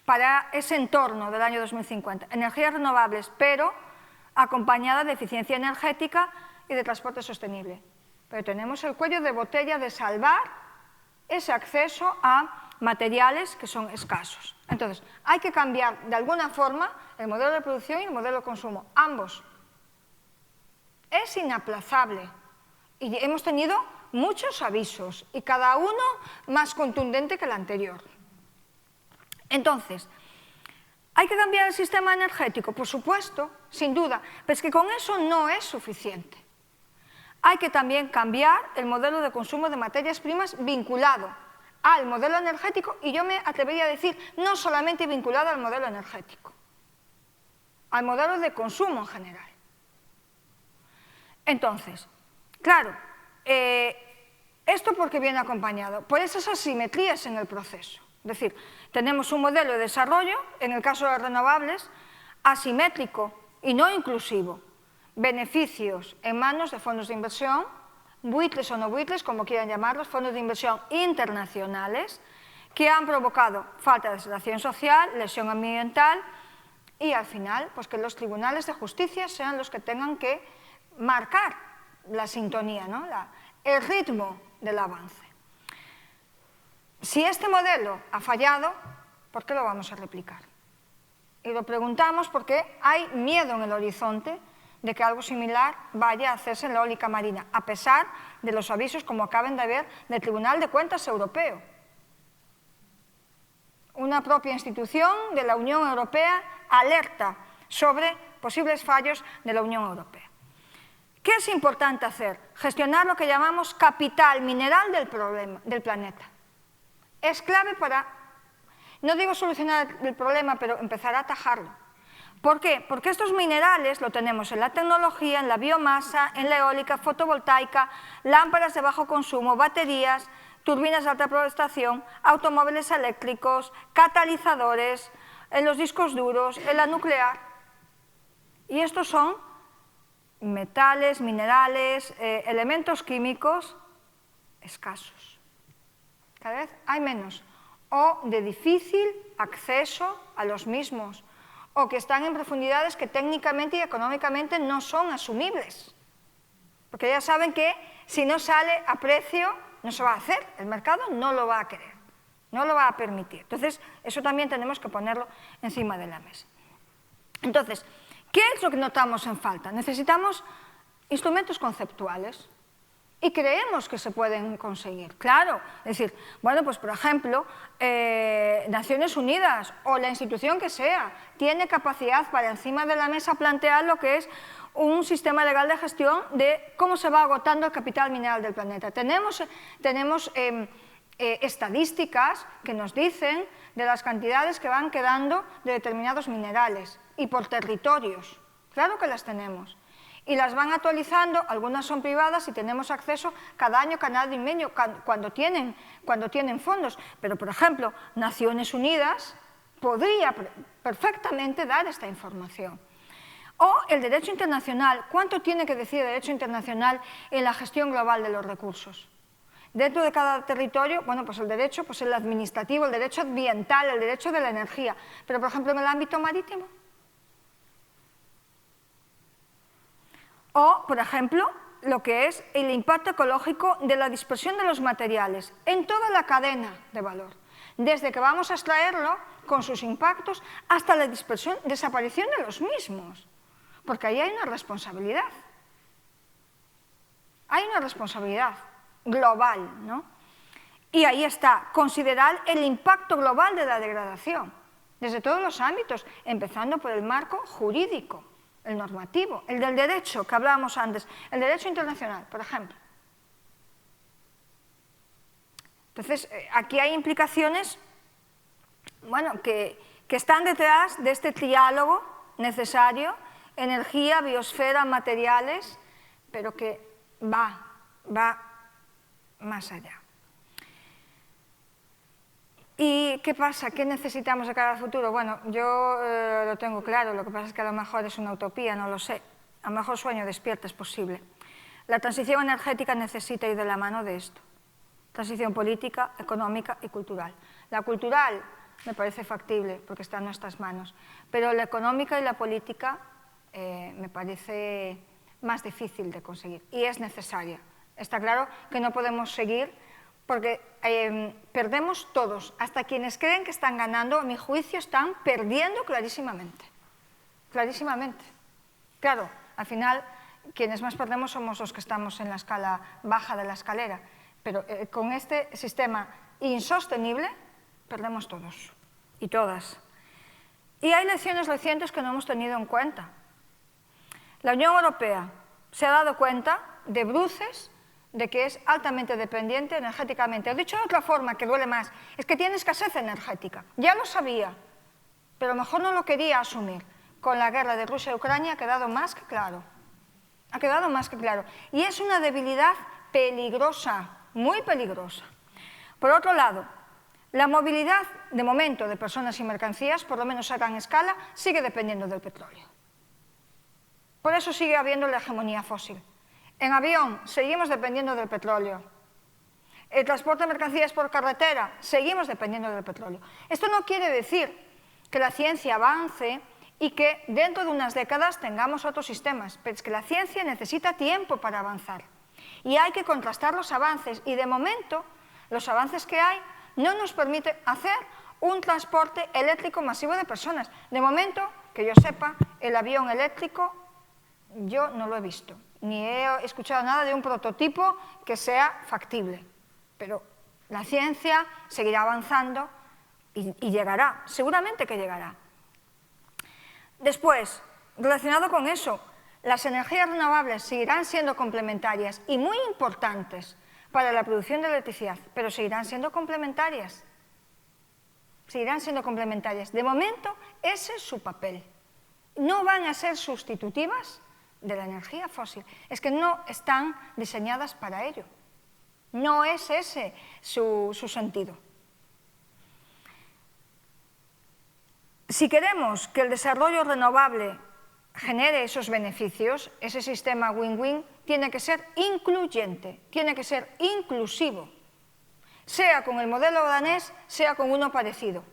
para ese entorno del año 2050? Energías renovables, pero acompañada de eficiencia energética y de transporte sostenible. Pero tenemos el cuello de botella de salvar ese acceso a materiales que son escasos. Entonces, hay que cambiar de alguna forma el modelo de producción y el modelo de consumo, ambos. Es inaplazable y hemos tenido muchos avisos y cada uno más contundente que el anterior. Entonces, ¿hay que cambiar el sistema energético? Por supuesto, sin duda, pero es que con eso no es suficiente. Hay que también cambiar el modelo de consumo de materias primas vinculado al modelo energético y yo me atrevería a decir no solamente vinculado al modelo energético, al modelo de consumo en general. Entonces, claro, esto porque viene acompañado por esas asimetrías en el proceso. Es decir, tenemos un modelo de desarrollo, en el caso de las renovables, asimétrico y no inclusivo. Beneficios en manos de fondos de inversión, buitres o no buitres, como quieran llamarlos, fondos de inversión internacionales, que han provocado falta de selección social, lesión ambiental y al final, pues que los tribunales de justicia sean los que tengan que marcar la sintonía, ¿no? El ritmo del avance. Si este modelo ha fallado, ¿por qué lo vamos a replicar? Y lo preguntamos porque hay miedo en el horizonte de que algo similar vaya a hacerse en la eólica marina, a pesar de los avisos, como acaban de ver, del Tribunal de Cuentas Europeo. Una propia institución de la Unión Europea alerta sobre posibles fallos de la Unión Europea. ¿Qué es importante hacer? Gestionar lo que llamamos capital mineral del planeta. Es clave para, no digo solucionar el problema, pero empezar a atajarlo. ¿Por qué? Porque estos minerales lo tenemos en la tecnología, en la biomasa, en la eólica, fotovoltaica, lámparas de bajo consumo, baterías, turbinas de alta prestación, automóviles eléctricos, catalizadores, en los discos duros, en la nuclear. Y estos son metales, minerales, elementos químicos escasos. Cada vez hay menos, o de difícil acceso a los mismos, o que están en profundidades que técnicamente y económicamente no son asumibles. Porque ya saben que si no sale a precio, no se va a hacer, el mercado no lo va a querer, no lo va a permitir. Entonces, eso también tenemos que ponerlo encima de la mesa. Entonces, ¿qué es lo que notamos en falta? Necesitamos instrumentos conceptuales y creemos que se pueden conseguir. Claro, es decir, bueno, pues por ejemplo, Naciones Unidas o la institución que sea tiene capacidad para encima de la mesa plantear lo que es un sistema legal de gestión de cómo se va agotando el capital mineral del planeta. Tenemos estadísticas que nos dicen de las cantidades que van quedando de determinados minerales y por territorios. Claro que las tenemos. Y las van actualizando, algunas son privadas y tenemos acceso cada año, cada año y medio, cuando tienen fondos. Pero, por ejemplo, Naciones Unidas podría perfectamente dar esta información. O el derecho internacional. ¿Cuánto tiene que decir el derecho internacional en la gestión global de los recursos? Dentro de cada territorio, bueno, pues el derecho, pues el administrativo, el derecho ambiental, el derecho de la energía. Pero, por ejemplo, en el ámbito marítimo. O, por ejemplo, lo que es el impacto ecológico de la dispersión de los materiales en toda la cadena de valor. Desde que vamos a extraerlo, con sus impactos, hasta la dispersión, desaparición de los mismos. porque ahí hay una responsabilidad. Hay una responsabilidad global, ¿no? Y ahí está, considerar el impacto global de la degradación, desde todos los ámbitos, empezando por el marco jurídico, el normativo, el del derecho que hablábamos antes, el derecho internacional, por ejemplo. Entonces, aquí hay implicaciones, bueno, que están detrás de este triálogo necesario, energía, biosfera, materiales, pero que va más allá. ¿Y qué pasa? ¿Qué necesitamos de cara al futuro? Bueno, yo lo tengo claro, lo que pasa es que a lo mejor es una utopía, no lo sé. A lo mejor sueño despierta, es posible. La transición energética necesita ir de la mano de esto. Transición política, económica y cultural. La cultural me parece factible porque está en nuestras manos, pero la económica y la política me parece más difícil de conseguir y es necesaria. Está claro que no podemos seguir porque perdemos todos, hasta quienes creen que están ganando, a mi juicio están perdiendo clarísimamente. Clarísimamente. Claro, al final quienes más perdemos somos los que estamos en la escala baja de la escalera, pero con este sistema insostenible perdemos todos y todas. Y hay lecciones recientes que no hemos tenido en cuenta. La Unión Europea se ha dado cuenta de bruces de que es altamente dependiente energéticamente. O dicho de otra forma, que duele más, es que tiene escasez energética. Ya lo sabía, pero a lo mejor no lo quería asumir. Con la guerra de Rusia y Ucrania ha quedado más que claro. Ha quedado más que claro. Y es una debilidad peligrosa, muy peligrosa. Por otro lado, la movilidad, de momento, de personas y mercancías, por lo menos a gran escala, sigue dependiendo del petróleo. Por eso sigue habiendo la hegemonía fósil. En avión, seguimos dependiendo del petróleo. El transporte de mercancías por carretera, seguimos dependiendo del petróleo. Esto no quiere decir que la ciencia avance y que dentro de unas décadas tengamos otros sistemas, pero es que la ciencia necesita tiempo para avanzar. Y hay que contrastar los avances, y de momento, los avances que hay no nos permiten hacer un transporte eléctrico masivo de personas. De momento, que yo sepa, el avión eléctrico yo no lo he visto, ni he escuchado nada de un prototipo que sea factible. Pero la ciencia seguirá avanzando y llegará, seguramente que llegará. Después, relacionado con eso, las energías renovables seguirán siendo complementarias y muy importantes para la producción de electricidad, pero seguirán siendo complementarias. Seguirán siendo complementarias. De momento, ese es su papel. No van a ser sustitutivas de la energía fósil. Es que no están diseñadas para ello. No es ese su sentido. Si queremos que el desarrollo renovable genere esos beneficios, ese sistema win-win tiene que ser incluyente, tiene que ser inclusivo, sea con el modelo danés, sea con uno parecido.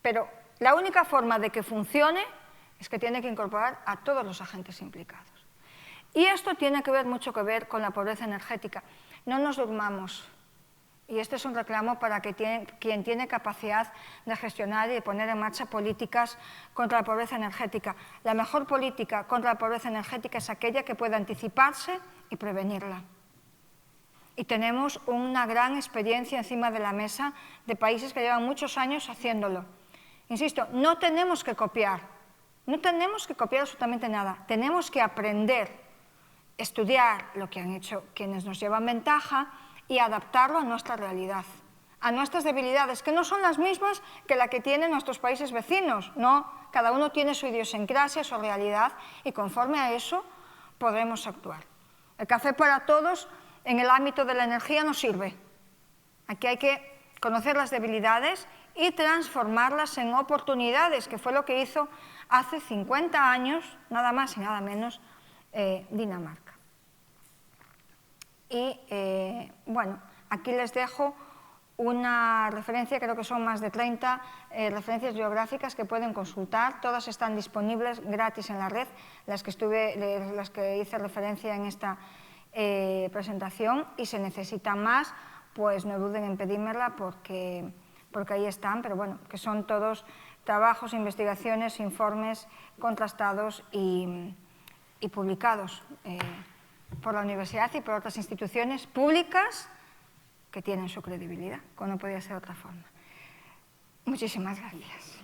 Pero la única forma de que funcione es que tiene que incorporar a todos los agentes implicados. Y esto tiene mucho que ver con la pobreza energética. No nos durmamos. Y este es un reclamo para quien tiene capacidad de gestionar y de poner en marcha políticas contra la pobreza energética. La mejor política contra la pobreza energética es aquella que pueda anticiparse y prevenirla. Y tenemos una gran experiencia encima de la mesa de países que llevan muchos años haciéndolo. Insisto, no tenemos que copiar, no tenemos que copiar absolutamente nada. Tenemos que aprender, estudiar lo que han hecho quienes nos llevan ventaja y adaptarlo a nuestra realidad, a nuestras debilidades, que no son las mismas que la que tienen nuestros países vecinos, no, cada uno tiene su idiosincrasia, su realidad, y conforme a eso podremos actuar. El café para todos en el ámbito de la energía no sirve. Aquí hay que conocer las debilidades y transformarlas en oportunidades, que fue lo que hizo hace 50 años, nada más y nada menos, Dinamarca. Y, bueno, aquí les dejo una referencia, creo que son más de 30 referencias biográficas que pueden consultar. Todas están disponibles gratis en la red, las que hice referencia en esta presentación, y si necesitan más, pues no duden en pedírmela porque ahí están, pero bueno, que son todos trabajos, investigaciones, informes contrastados y y publicados por la universidad y por otras instituciones públicas que tienen su credibilidad, como no podía ser de otra forma. Muchísimas gracias.